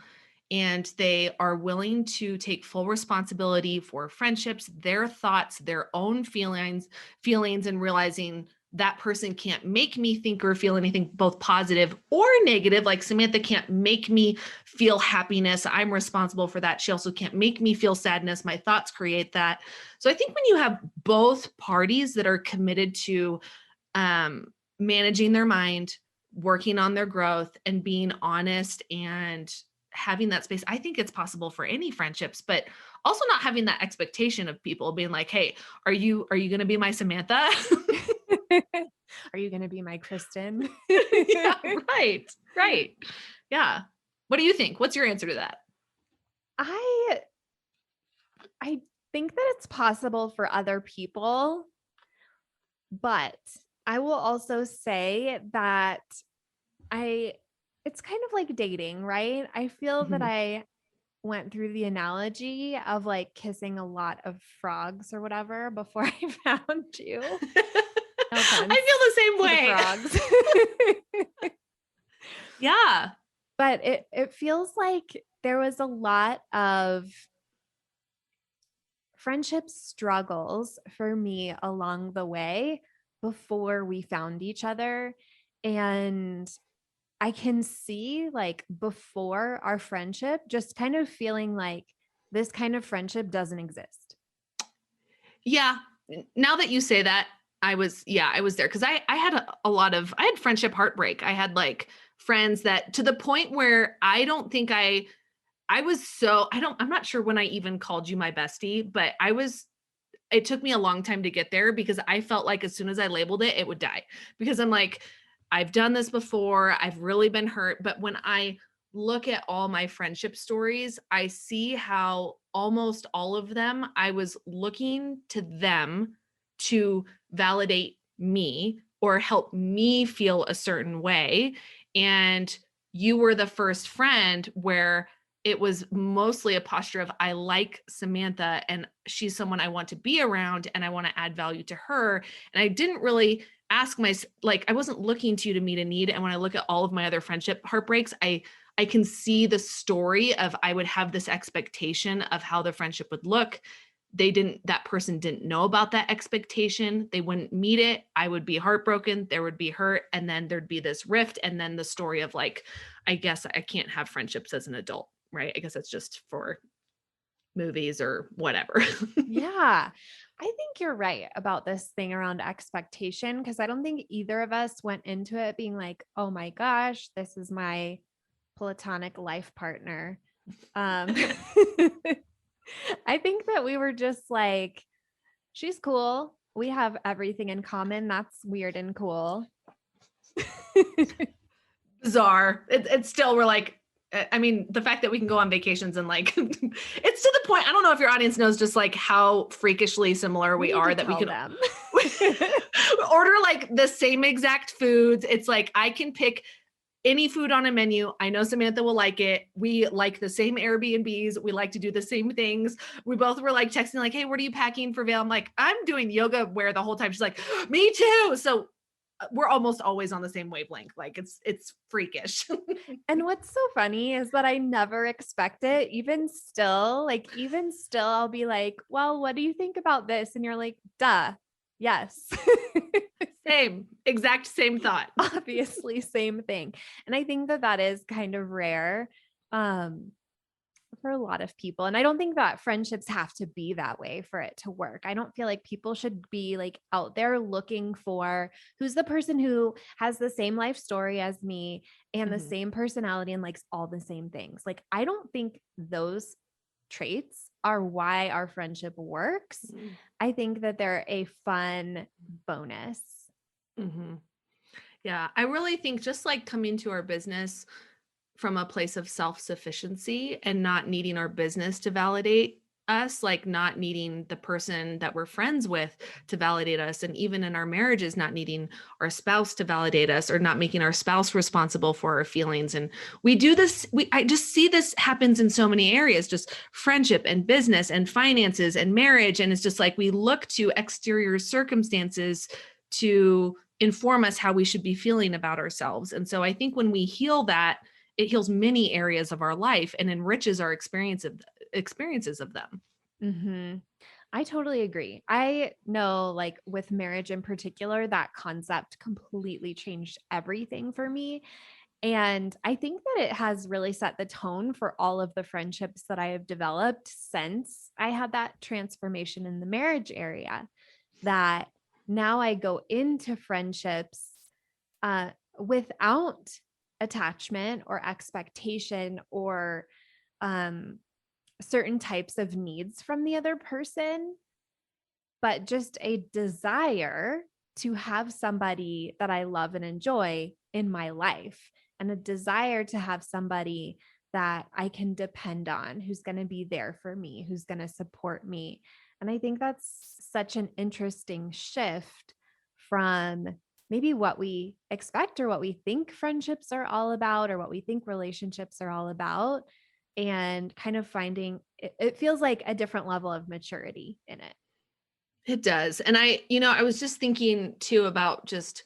and they are willing to take full responsibility for friendships, their thoughts, their own feelings, and realizing that person can't make me think or feel anything both positive or negative. Like Samantha can't make me feel happiness. I'm responsible for that. She also can't make me feel sadness. My thoughts create that. So I think when you have both parties that are committed to managing their mind, working on their growth, and being honest and having that space, I think it's possible for any friendships, but also not having that expectation of people being like, hey, are you going to be my Samantha? Are you going to be my Kristen? Yeah, right. Yeah. What do you think? What's your answer to that? I think that it's possible for other people, but I will also say that it's kind of like dating, right? I feel that I went through the analogy of like kissing a lot of frogs or whatever before I found you. No offense I feel the same way. frogs. Yeah. But it feels like there was a lot of friendship struggles for me along the way before we found each other. And I can see like before our friendship, just kind of feeling like this kind of friendship doesn't exist. Yeah. Now that you say that, I was there because I had I had friendship heartbreak. I had like friends that to the point where I don't think I was so, I'm not sure when I even called you my bestie, but it took me a long time to get there because I felt like as soon as I labeled it, it would die because I'm like, I've done this before. I've really been hurt. But when I look at all my friendship stories, I see how almost all of them, I was looking to them to validate me or help me feel a certain way. And you were the first friend where it was mostly a posture of I like Samantha and she's someone I want to be around and I want to add value to her. And I didn't really ask I wasn't looking to you to meet a need. And when I look at all of my other friendship heartbreaks, I can see the story of I would have this expectation of how the friendship would look. That person didn't know about that expectation. They wouldn't meet it. I would be heartbroken. There would be hurt. And then there'd be this rift. And then the story of like, I guess I can't have friendships as an adult, right? I guess that's just for movies or whatever. Yeah. I think you're right about this thing around expectation because I don't think either of us went into it being like, oh my gosh, this is my platonic life partner. I think that we were just like, she's cool. We have everything in common. That's weird and cool. Bizarre. It's still, we're like, I mean, the fact that we can go on vacations and like, it's to the point, I don't know if your audience knows just like how freakishly similar we are that we can them. order like the same exact foods. It's like, I can pick any food on a menu. I know Samantha will like it. We like the same Airbnbs. We like to do the same things. We both were like texting like, hey, what are you packing for Vail? I'm like, I'm doing yoga wear the whole time. She's like, me too. So we're almost always on the same wavelength. Like it's freakish. And what's so funny is that I never expect it. Even still, I'll be like, well, what do you think about this? And you're like, duh. Yes. Exact same thought. Obviously, same thing. And I think that is kind of rare for a lot of people. And I don't think that friendships have to be that way for it to work. I don't feel like people should be like out there looking for who's the person who has the same life story as me and the same personality and likes all the same things. Like, I don't think those traits are why our friendship works. I think that they're a fun bonus. Yeah, I really think just like coming to our business from a place of self-sufficiency and not needing our business to validate us, like not needing the person that we're friends with to validate us. And even in our marriages, not needing our spouse to validate us or not making our spouse responsible for our feelings. And we do this, I just see this happens in so many areas, just friendship and business and finances and marriage. And it's just like, we look to exterior circumstances to inform us how we should be feeling about ourselves. And so I think when we heal that, it heals many areas of our life and enriches our experiences of them. Mm-hmm. I totally agree. I know, like with marriage in particular, that concept completely changed everything for me. And I think that it has really set the tone for all of the friendships that I have developed since I had that transformation in the marriage area. That now I go into friendships without attachment or expectation or um, certain types of needs from the other person, but just a desire to have somebody that I love and enjoy in my life, and a desire to have somebody that I can depend on, who's going to be there for me, who's going to support me. And I think that's such an interesting shift from maybe what we expect or what we think friendships are all about or what we think relationships are all about, and kind of finding it feels like a different level of maturity in it. It does. And I was just thinking too about just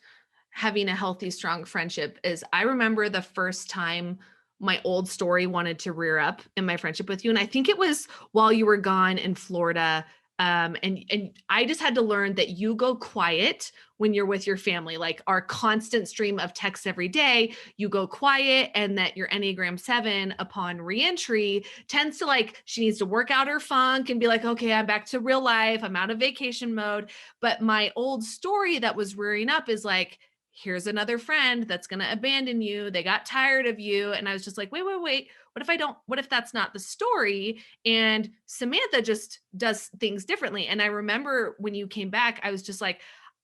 having a healthy, strong friendship is I remember the first time my old story wanted to rear up in my friendship with you. And I think it was while you were gone in Florida. And I just had to learn that you go quiet when you're with your family, like our constant stream of texts every day, you go quiet, and that your Enneagram 7 upon reentry tends to like, she needs to work out her funk and be like, okay, I'm back to real life. I'm out of vacation mode. But my old story that was rearing up is like, here's another friend that's going to abandon you. They got tired of you. And I was just like, wait. What if that's not the story? And Samantha just does things differently. And I remember when you came back, I was just like,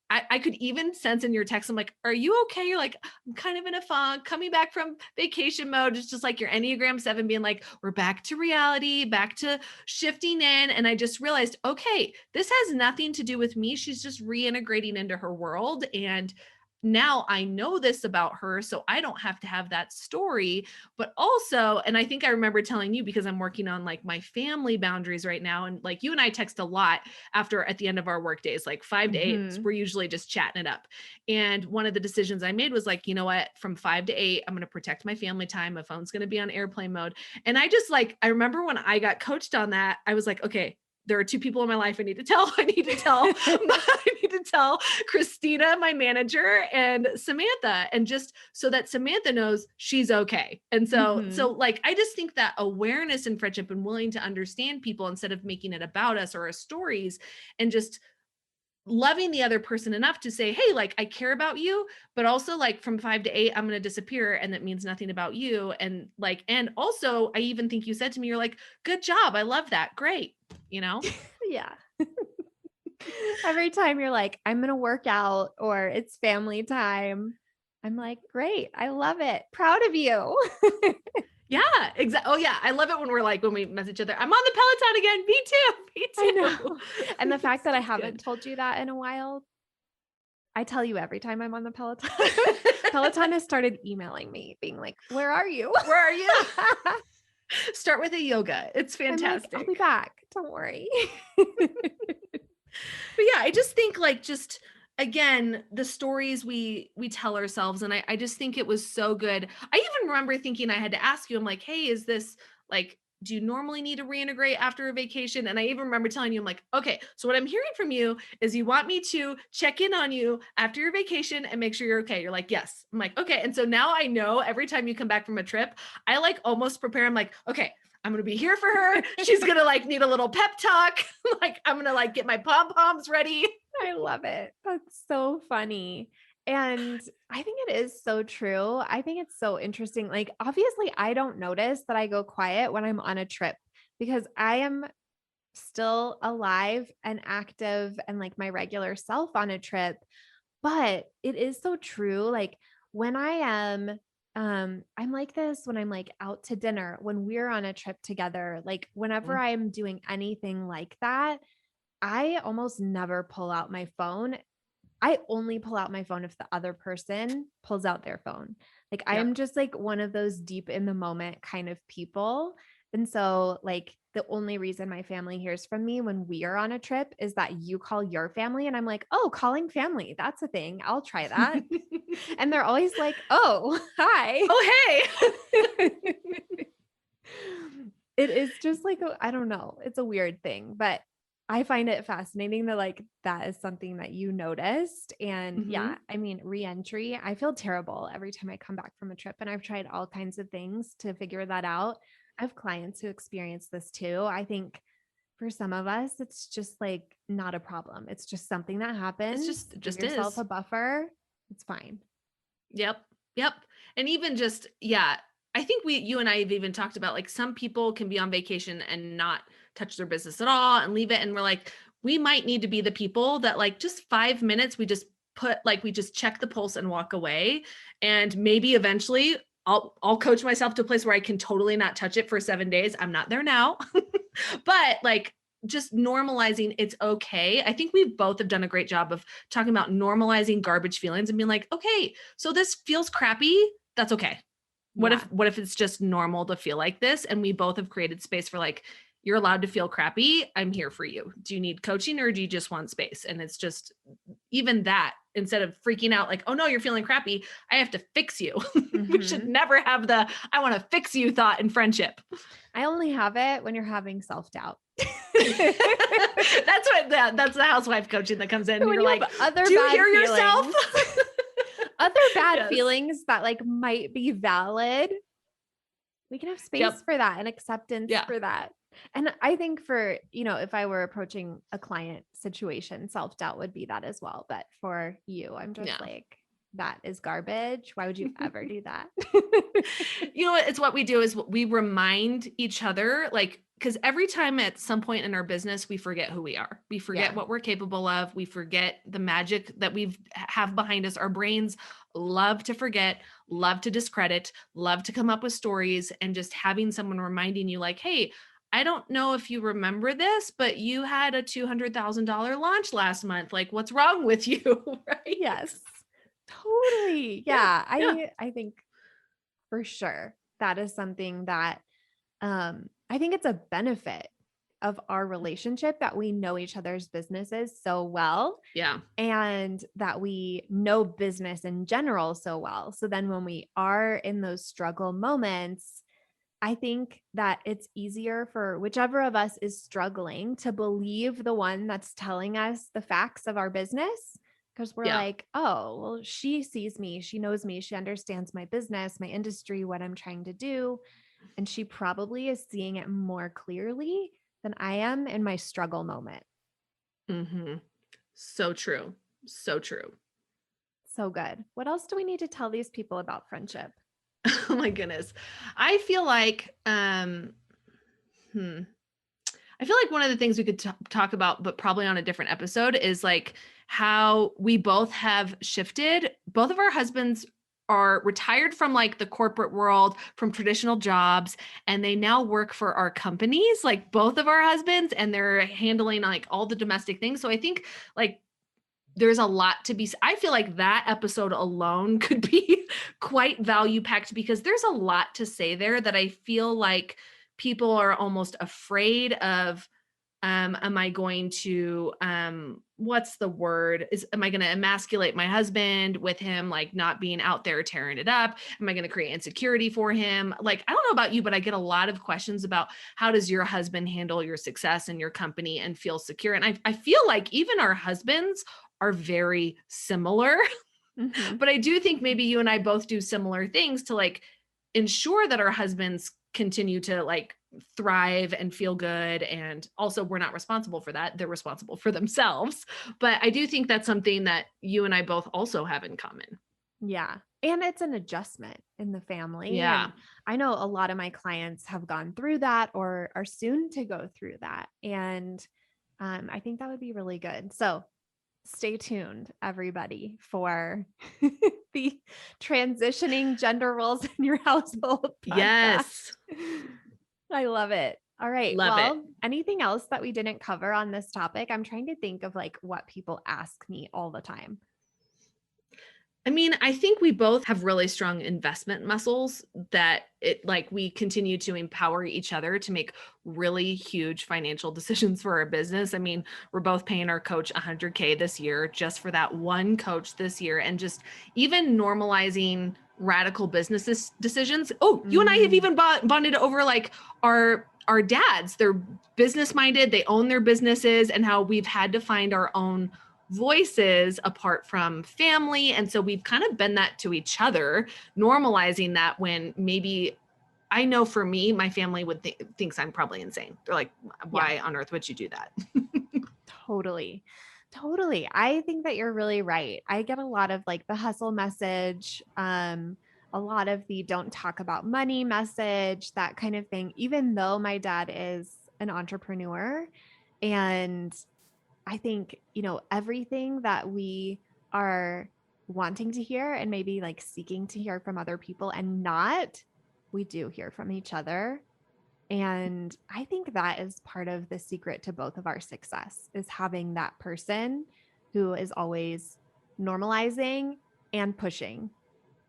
I could even sense in your text, I'm like, are you okay? You're like, I'm kind of in a funk, coming back from vacation mode. It's just like your Enneagram 7 being like, we're back to reality, back to shifting in. And I just realized, okay, this has nothing to do with me. She's just reintegrating into her world. And now I know this about her, so I don't have to have that story. But also, and I think I remember telling you, because I'm working on like my family boundaries right now. And like you and I text a lot after at the end of our work days, like 5 to 8, Mm-hmm. we're usually just chatting it up. And one of the decisions I made was like, you know what, from 5 to 8, I'm going to protect my family time. My phone's going to be on airplane mode. And I just like, I remember when I got coached on that, I was like, okay, there are 2 people in my life I need to tell. I need to tell Christina, my manager, and Samantha, and just so that Samantha knows she's okay. And so Mm-hmm. like I just think that awareness in friendship and willing to understand people instead of making it about us or our stories, and just loving the other person enough to say, hey, like I care about you, but also like from 5 to 8, I'm going to disappear. And that means nothing about you. And like, and also I even think you said to me, you're like, good job. I love that. Great. You know? Yeah. Every time you're like, I'm going to work out or it's family time, I'm like, great. I love it. Proud of you. Yeah, exactly. Oh yeah. I love it when we're like, when we message each other, I'm on the Peloton again. Me too. Me I too. know. And the fact that I So haven't good. told you that in a while, I tell you every time I'm on the Peloton. Peloton has started emailing me being like, where are you? Where are you? Start with a yoga. It's I'm like, I'll be fantastic. back. Don't worry. But yeah, I just think like just again the stories we tell ourselves, and I just think it was so good. I even remember thinking I had to ask you, I'm like, hey, is this like, do you normally need to reintegrate after a vacation? And I even remember telling you, I'm like, okay, so what I'm hearing from you is you want me to check in on you after your vacation and make sure you're okay. You're like, yes. I'm like, okay. And so now I know every time you come back from a trip, I like almost prepare. I'm like, okay, I'm going to be here for her. She's going to like need a little pep talk. Like, I'm going to like get my pom poms ready. I love it. That's so funny. And I think it is so true. I think it's so interesting. Like, obviously, I don't notice that I go quiet when I'm on a trip because I am still alive and active and like my regular self on a trip. But it is so true. Like, when I am, I'm like this when I'm like out to dinner, when we're on a trip together, like, whenever Mm. I'm doing anything like that, I almost never pull out my phone. I only pull out my phone if the other person pulls out their phone. Like, I Yep. am just like one of those deep in the moment kind of people. And so, like, the only reason my family hears from me when we are on a trip is that you call your family. And I'm like, oh, calling family. That's a thing. I'll try that. And they're always like, oh, hi. Oh, hey. It is just like, I don't know. It's a weird thing, but I find it fascinating that like that is something that you noticed. And Mhm. yeah, I mean, reentry, I feel terrible every time I come back from a trip, and I've tried all kinds of things to figure that out. I have clients who experience this too. I think for some of us, it's just like not a problem. It's just something that It's happens. just it Give just yourself is. a buffer. It's fine. Yep. Yep. And even just, yeah, I think you and I have even talked about like some people can be on vacation and not touch their business at all and leave it. And we're like, we might need to be the people that like just 5 minutes, we just we just check the pulse and walk away. And maybe eventually I'll coach myself to a place where I can totally not touch it for 7 days. I'm not there now, but like just normalizing it's okay. I think we both have done a great job of talking about normalizing garbage feelings and being like, okay, so this feels crappy. That's okay. Yeah. What if it's just normal to feel like this? And we both have created space for like, you're allowed to feel crappy. I'm here for you. Do you need coaching or do you just want space? And it's just even that, instead of freaking out like, oh no, you're feeling crappy, I have to fix you. We should Hmm. never have the I want to fix you thought in friendship. I only have it when you're having self doubt. That's the housewife coaching that comes in. When You're you like, have other do you bad hear yourself? feelings, other bad Yes. feelings that like might be valid, we can have space Yep. for that and acceptance Yeah. for that. And I think for, if I were approaching a client situation, self doubt would be that as well. But for you, I'm just Yeah. like, that is garbage. Why would you ever do that? You know what? It's what we do is we remind each other, like, because every time at some point in our business, we forget who we are. We forget Yeah. what we're capable of. We forget the magic that we have behind us. Our brains love to forget, love to discredit, love to come up with stories, and just having someone reminding you, like, hey, I don't know if you remember this, but you had a $200,000 launch last month. Like, what's wrong with you? Right? Yes. Totally. Yeah. Yeah. Yeah. I think for sure that is something that I think it's a benefit of our relationship that we know each other's businesses so well, Yeah. and that we know business in general so well. So then when we are in those struggle moments, I think that it's easier for whichever of us is struggling to believe the one that's telling us the facts of our business, because we're Yeah. like, oh, well, she sees me, she knows me, she understands my business, my industry, what I'm trying to do. And she probably is seeing it more clearly than I am in my struggle moment. Mm-hmm. So true. So true. So good. What else do we need to tell these people about friendship? Oh my goodness. I feel like I feel like one of the things we could talk about, but probably on a different episode, is like how we both have shifted. Both of our husbands are retired from like the corporate world, from traditional jobs, and they now work for our companies, like both of our husbands, and they're handling like all the domestic things. So I think like there's a lot to be I feel like that episode alone could be quite value packed, because there's a lot to say there that I feel like people are almost afraid of. Am I going to what's the word, is am I going to emasculate my husband with him like not being out there tearing it up? Am I going to create insecurity for him? Like, I don't know about you, but I get a lot of questions about how does your husband handle your success in your company and feel secure? And I feel like even our husbands are very similar. Mm-hmm. But I do think maybe you and I both do similar things to like ensure that our husbands continue to like thrive and feel good. And also, we're not responsible for that. They're responsible for themselves. But I do think that's something that you and I both also have in common. Yeah. And it's an adjustment in the family. Yeah. And I know a lot of my clients have gone through that or are soon to go through that. And I think that would be really good. So stay tuned, everybody, for the transitioning gender roles in your household podcast. Yes. I love it. All right. Love it. Well, anything else that we didn't cover on this topic? I'm trying to think of like what people ask me all the time. I mean, I think we both have really strong investment muscles that we continue to empower each other to make really huge financial decisions for our business. I mean, we're both paying our coach 100K this year just for that one coach this year, and just even normalizing radical business decisions. Oh, you and I have Mm, even bonded over like our dads. They're business minded, they own their businesses, and how we've had to find our own voices apart from family. And so we've kind of been that to each other, normalizing that when maybe I know for me, my family would thinks I'm probably insane. They're like, yeah, why on earth would you do that? totally. Totally. I think that you're really right. I get a lot of like the hustle message, a lot of the don't talk about money message, that kind of thing, even though my dad is an entrepreneur. And I think, everything that we are wanting to hear and maybe like seeking to hear from other people and not, we do hear from each other. And I think that is part of the secret to both of our success is having that person who is always normalizing and pushing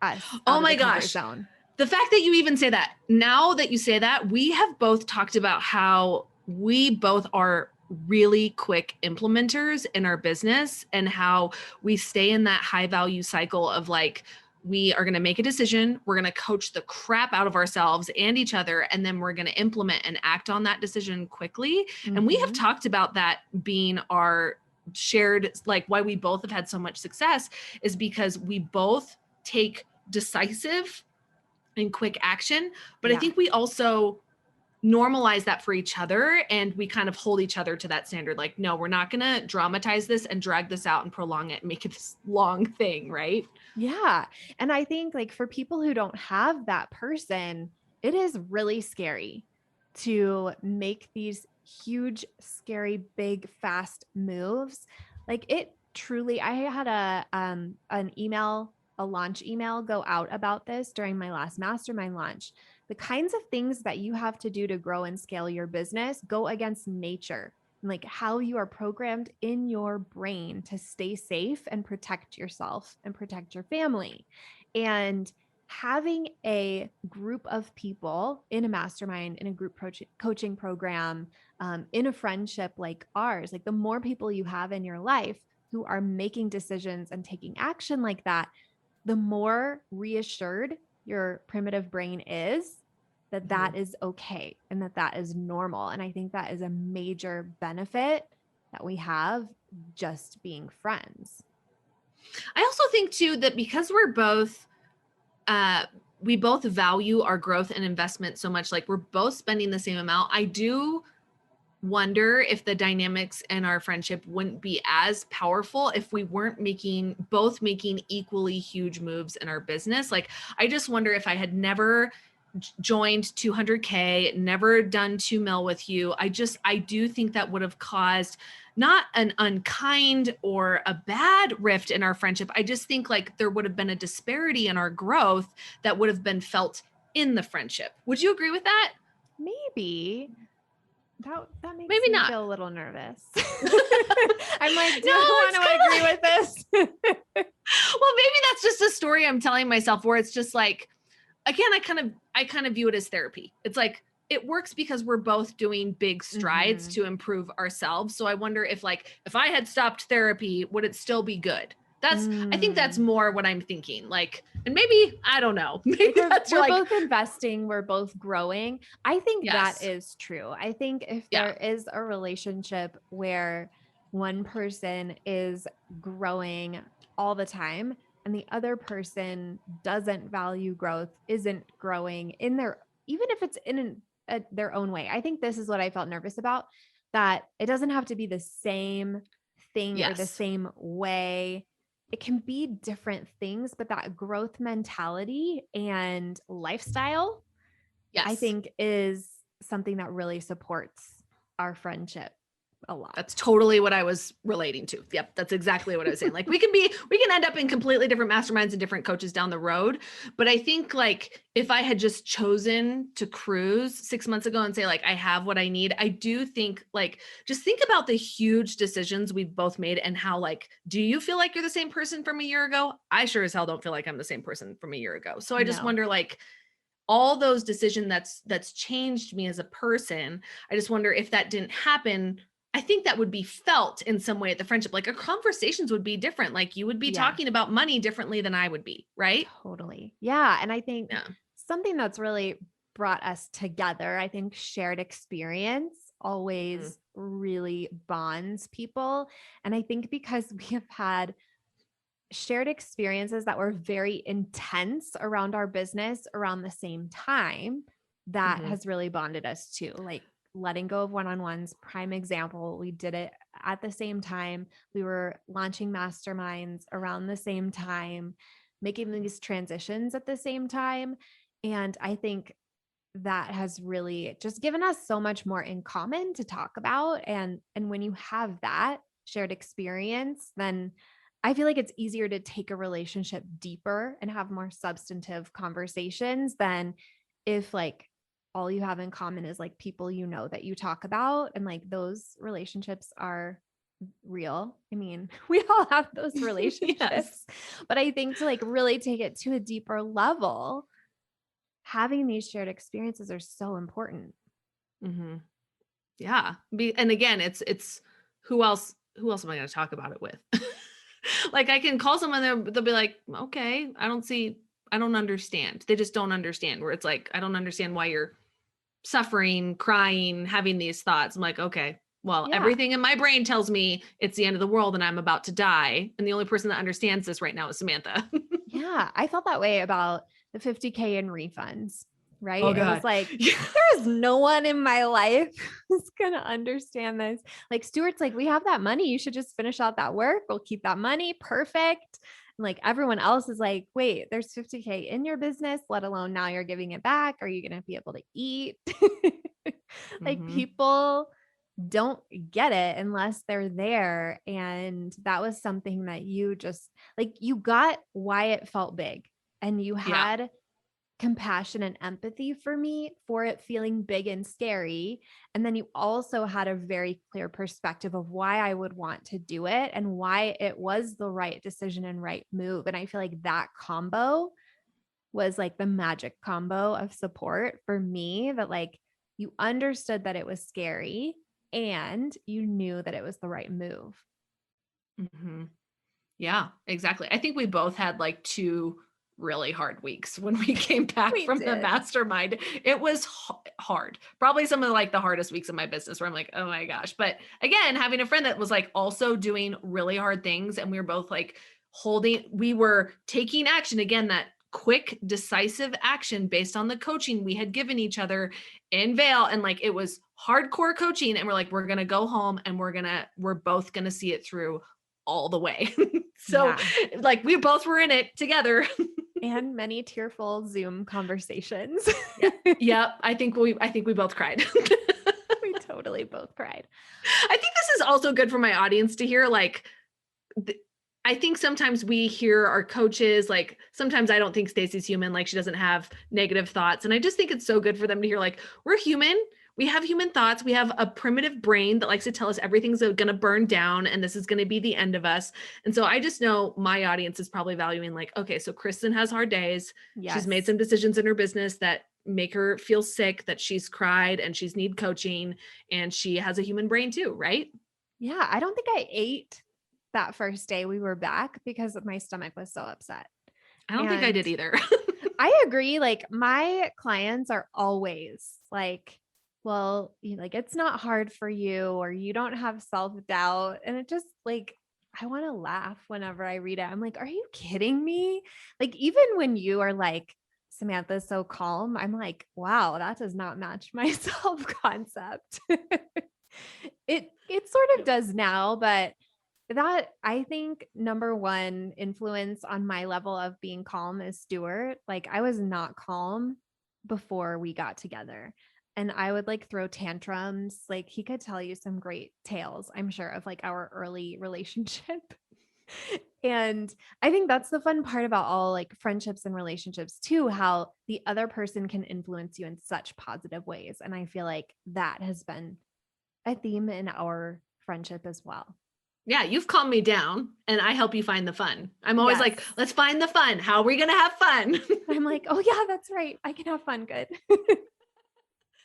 us Oh out of my the comfort gosh. zone. The fact that you even say that, now that you say that, we have both talked about how we both are really quick implementers in our business, and how we stay in that high value cycle of like, we are going to make a decision, we're going to coach the crap out of ourselves and each other, and then we're going to implement and act on that decision quickly. And we have Mm-hmm. talked about that being our shared, like why we both have had so much success is because we both take decisive and quick action. But I Yeah. think we also normalize that for each other, and we kind of hold each other to that standard. Like, no, we're not going to dramatize this and drag this out and prolong it and make it this long thing, right? Yeah. And I think like for people who don't have that person, it is really scary to make these huge, scary, big, fast moves. Like it truly, I had an email, a launch email go out about this during my last mastermind launch. The kinds of things that you have to do to grow and scale your business go against nature, like how you are programmed in your brain to stay safe and protect yourself and protect your family. And having a group of people in a mastermind, in a group coaching program, in a friendship like ours, like the more people you have in your life who are making decisions and taking action like that, the more reassured your primitive brain is that Mhm. that is okay and that that is normal. And I think that is a major benefit that we have just being friends. I also think too that because we're both uh we both value our growth and investment so much, like we're both spending the same amount. I do wonder if the dynamics in our friendship wouldn't be as powerful if we weren't making equally huge moves in our business. Like, I just wonder if I had never joined 200K, never done 2 mil with you. I do think that would have caused not an unkind or a bad rift in our friendship. I just think like there would have been a disparity in our growth that would have been felt in the friendship. Would you agree with that? Maybe that makes Maybe me not. feel a little nervous. I'm like, do No, I it's want to kind of agree like, with this? well, maybe that's just a story I'm telling myself where it's just like, again, I kind of view it as therapy. It's like it works because we're both doing big strides Mm-hmm. to improve ourselves. So I wonder if I had stopped therapy, would it still be good? I think that's Mm. more what I'm thinking. Like, and maybe, I don't know. Like Maybe we're that's we're like, both investing, we're both growing. I think that yes. is true. I think if Yeah. there is a relationship where one person is growing all the time and the other person doesn't value growth, isn't growing in their, even if it's their own way. I think this is what I felt nervous about, that it doesn't have to be the same thing or the Yes. same way. It can be different things, but that growth mentality and lifestyle, I Yes. think, is something that really supports our friendship. a lot. That's totally what I was relating to. Yep. That's exactly what I was saying. Like we can end up in completely different masterminds and different coaches down the road. But I think like if I had just chosen to cruise 6 months ago and say like, I have what I need, I do think like, just think about the huge decisions we've both made and how like, do you feel like you're the same person from a year ago? I sure as hell don't feel like I'm the same person from a year ago. So I just No. wonder like, all those decisions that's changed me as a person. I just wonder if that didn't happen. I think that would be felt in some way at the friendship. Like our conversations would be different. Like you would be Yeah, talking about money differently than I would be, right? totally. Yeah. And I think Yeah. something that's really brought us together, I think shared experience Mm, always really bonds people. And I think because we have had shared experiences that were very intense around our business around the same time, that mhm, has really bonded us too. Like letting go of one-on-ones, prime example, we did it at the same time. We were launching masterminds around the same time, making these transitions at the same time. And I think that has really just given us so much more in common to talk about. And when you have that shared experience, then I feel like it's easier to take a relationship deeper and have more substantive conversations than if like all you have in common is like people you know that you talk about, and like those relationships are real. I mean, we all have those yes. relationships, but I think to like really take it to a deeper level, having these shared experiences are so important. Hmm. Yeah. And again, it's who else am I going to talk about it with? Like I can call someone, they'll be like, okay, I don't understand. They just don't understand, where it's like, I don't understand why you're suffering, crying, having these thoughts. I'm like, okay, well, Yeah. everything in my brain tells me it's the end of the world and I'm about to die. And the only person that understands this right now is Samantha. Yeah. I felt that way about the 50K in refunds, Oh right? It was God. like, Yeah. there's no one in my life who's going to understand this. Like, Stuart's like, we have that money. You should just finish out that work. We'll keep that money. Perfect. And like everyone else is like, wait, there's 50K in your business, let alone now you're giving it back. Are you going to be able to eat? Like, Hmm. people don't get it unless they're there. And that was something that you just like, you got why it felt big, and you Yeah. had compassion and empathy for me for it feeling big and scary. And then you also had a very clear perspective of why I would want to do it and why it was the right decision and right move. And I feel like that combo was like the magic combo of support for me, that like you understood that it was scary and you knew that it was the right move. Hmm. Yeah, exactly. I think we both had like two really hard weeks when we came back We from the did. mastermind. It was hard. Probably some of like the hardest weeks of my business where I'm like, oh my gosh. But again, having a friend that was like also doing really hard things and we were both like we were taking action, again, that quick, decisive action based on the coaching we had given each other in Vail. And like it was hardcore coaching. And we're like, we're gonna go home and we're both gonna see it through all the way. So Yeah. like we both were in it together. And many tearful Zoom conversations. Yeah. Yep. I think we both cried. We totally both cried. I think this is also good for my audience to hear. Like, I think sometimes we hear our coaches, like sometimes I don't think Stacey's human, like she doesn't have negative thoughts. And I just think it's so good for them to hear, like, we're human. We have human thoughts. We have a primitive brain that likes to tell us everything's going to burn down and this is going to be the end of us. And so I just know my audience is probably valuing, like, okay, so Kristen has hard days. She's made Yes. some decisions in her business that make her feel sick, that she's cried and she's need coaching, and she has a human brain too, right? Yeah. I don't think I ate that first day we were back because my stomach was so upset. I don't think I And did either. I agree. Like, my clients are always like, well, like, it's not hard for you, or you don't have self doubt. And it just like, I want to laugh whenever I read it. I'm like, are you kidding me? Like, even when you are like, Samantha's so calm, I'm like, wow, that does not match my self concept. It sort of does now, but that, I think, number one influence on my level of being calm is Stuart. Like, I was not calm before we got together. and I would like throw tantrums. Like he could tell you some great tales, I'm sure, of like our early relationship. And I think that's the fun part about all like friendships and relationships too, how the other person can influence you in such positive ways. And I feel like that has been a theme in our friendship as well. Yeah, you've calmed me down and I help you find the fun. I'm always like, Yes. let's find the fun. How are we going to have fun? I'm like, oh yeah, that's right. I can have fun. Good.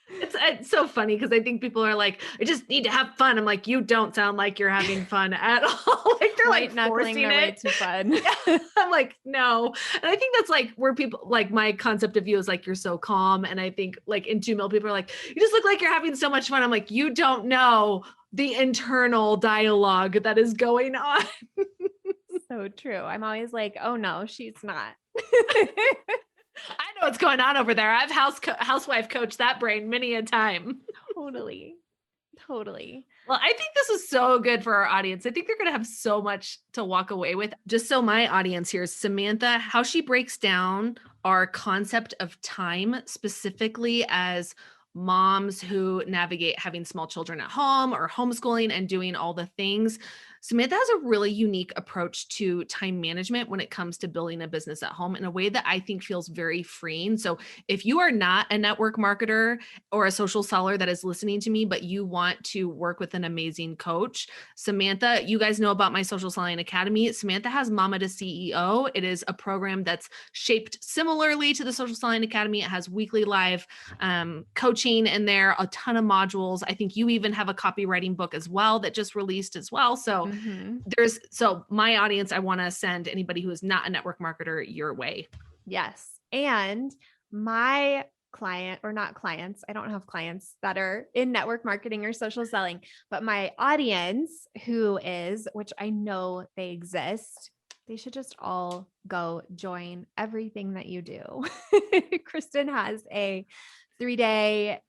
It's so funny because I think people are like, I just need to have fun. I'm like, you don't sound like you're having fun at all. Like they're like forcing their way it. to fun. Yeah. I'm like, no. And I think that's like where people like my concept of you is like, you're so calm. And I think like in 2 Mil, people are like, you just look like you're having so much fun. I'm like, you don't know the internal dialogue that is going on. So true. I'm always like, oh no, she's not. I know what's going on over there. I've housewife coached that brain many a time. Totally. Well, I think this is so good for our audience. I think they're going to have so much to walk away with. Just so my audience hears Samantha, how she breaks down our concept of time specifically as moms who navigate having small children at home or homeschooling and doing all the things. Samantha has a really unique approach to time management when it comes to building a business at home in a way that I think feels very freeing. So if you are not a network marketer or a social seller that is listening to me, but you want to work with an amazing coach, Samantha, you guys know about my Social Selling Academy. Samantha has Mama to CEO. It is a program that's shaped similarly to the Social Selling Academy. It has weekly live coaching in there, a ton of modules. I think you even have a copywriting book as well that just released as well. So so my audience, I want to send anybody who is not a network marketer your way. Yes. And my client, or not clients, I don't have clients that are in network marketing or social selling, but my audience who is, which I know they exist, they should just all go join everything that you do. Kristen has a 3-day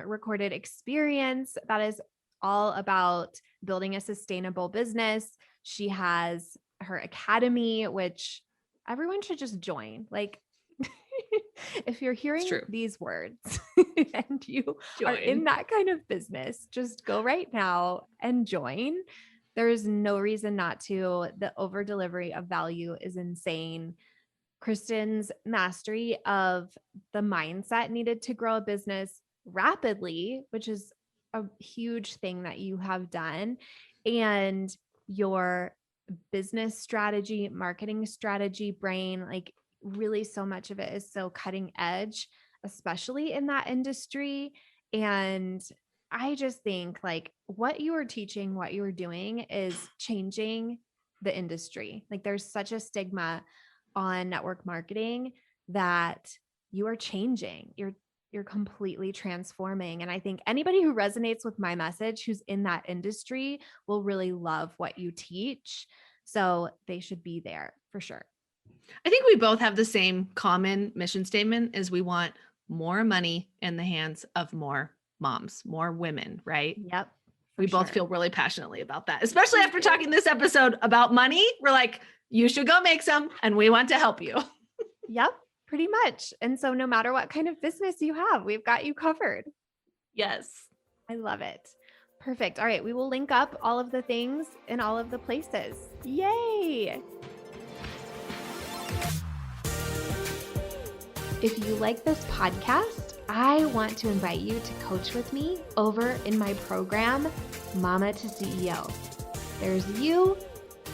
recorded experience that is all about building a sustainable business. She has her academy, which everyone should just join. Like, if you're hearing these words and you are in that kind of business, just go right now and join. There is no reason not to. The over delivery of value is insane. Kristen's mastery of the mindset needed to grow a business rapidly, which is a huge thing that you have done, and your business strategy, marketing strategy brain, like really so much of it is so cutting edge, especially in that industry. And I just think like what you are teaching, what you are doing is changing the industry. Like there's such a stigma on network marketing that you are changing. You're completely transforming. And I think anybody who resonates with my message, who's in that industry, will really love what you teach. So they should be there for sure. I think we both have the same common mission statement is we want more money in the hands of more moms, more women, right? Yep. We both feel really passionately about that, especially after talking this episode about money. We're like, you should go make some and we want to help you. Yep, pretty much. And so no matter what kind of business you have, we've got you covered. Yes. I love it. Perfect. All right. We will link up all of the things in all of the places. Yay. If you like this podcast, I want to invite you to coach with me over in my program, Mama to CEO. There's you,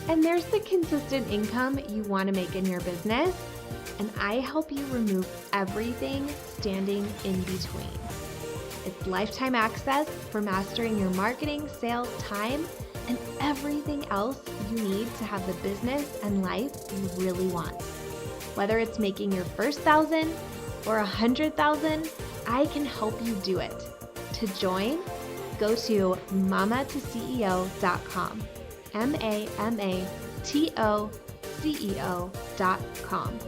and there's the consistent income you want to make in your business, and I help you remove everything standing in between. It's lifetime access for mastering your marketing, sales, time, and everything else you need to have the business and life you really want. Whether it's making your first 1,000 or 100,000, I can help you do it. To join, go to mamatoceo.com. MAMATOCEO.com.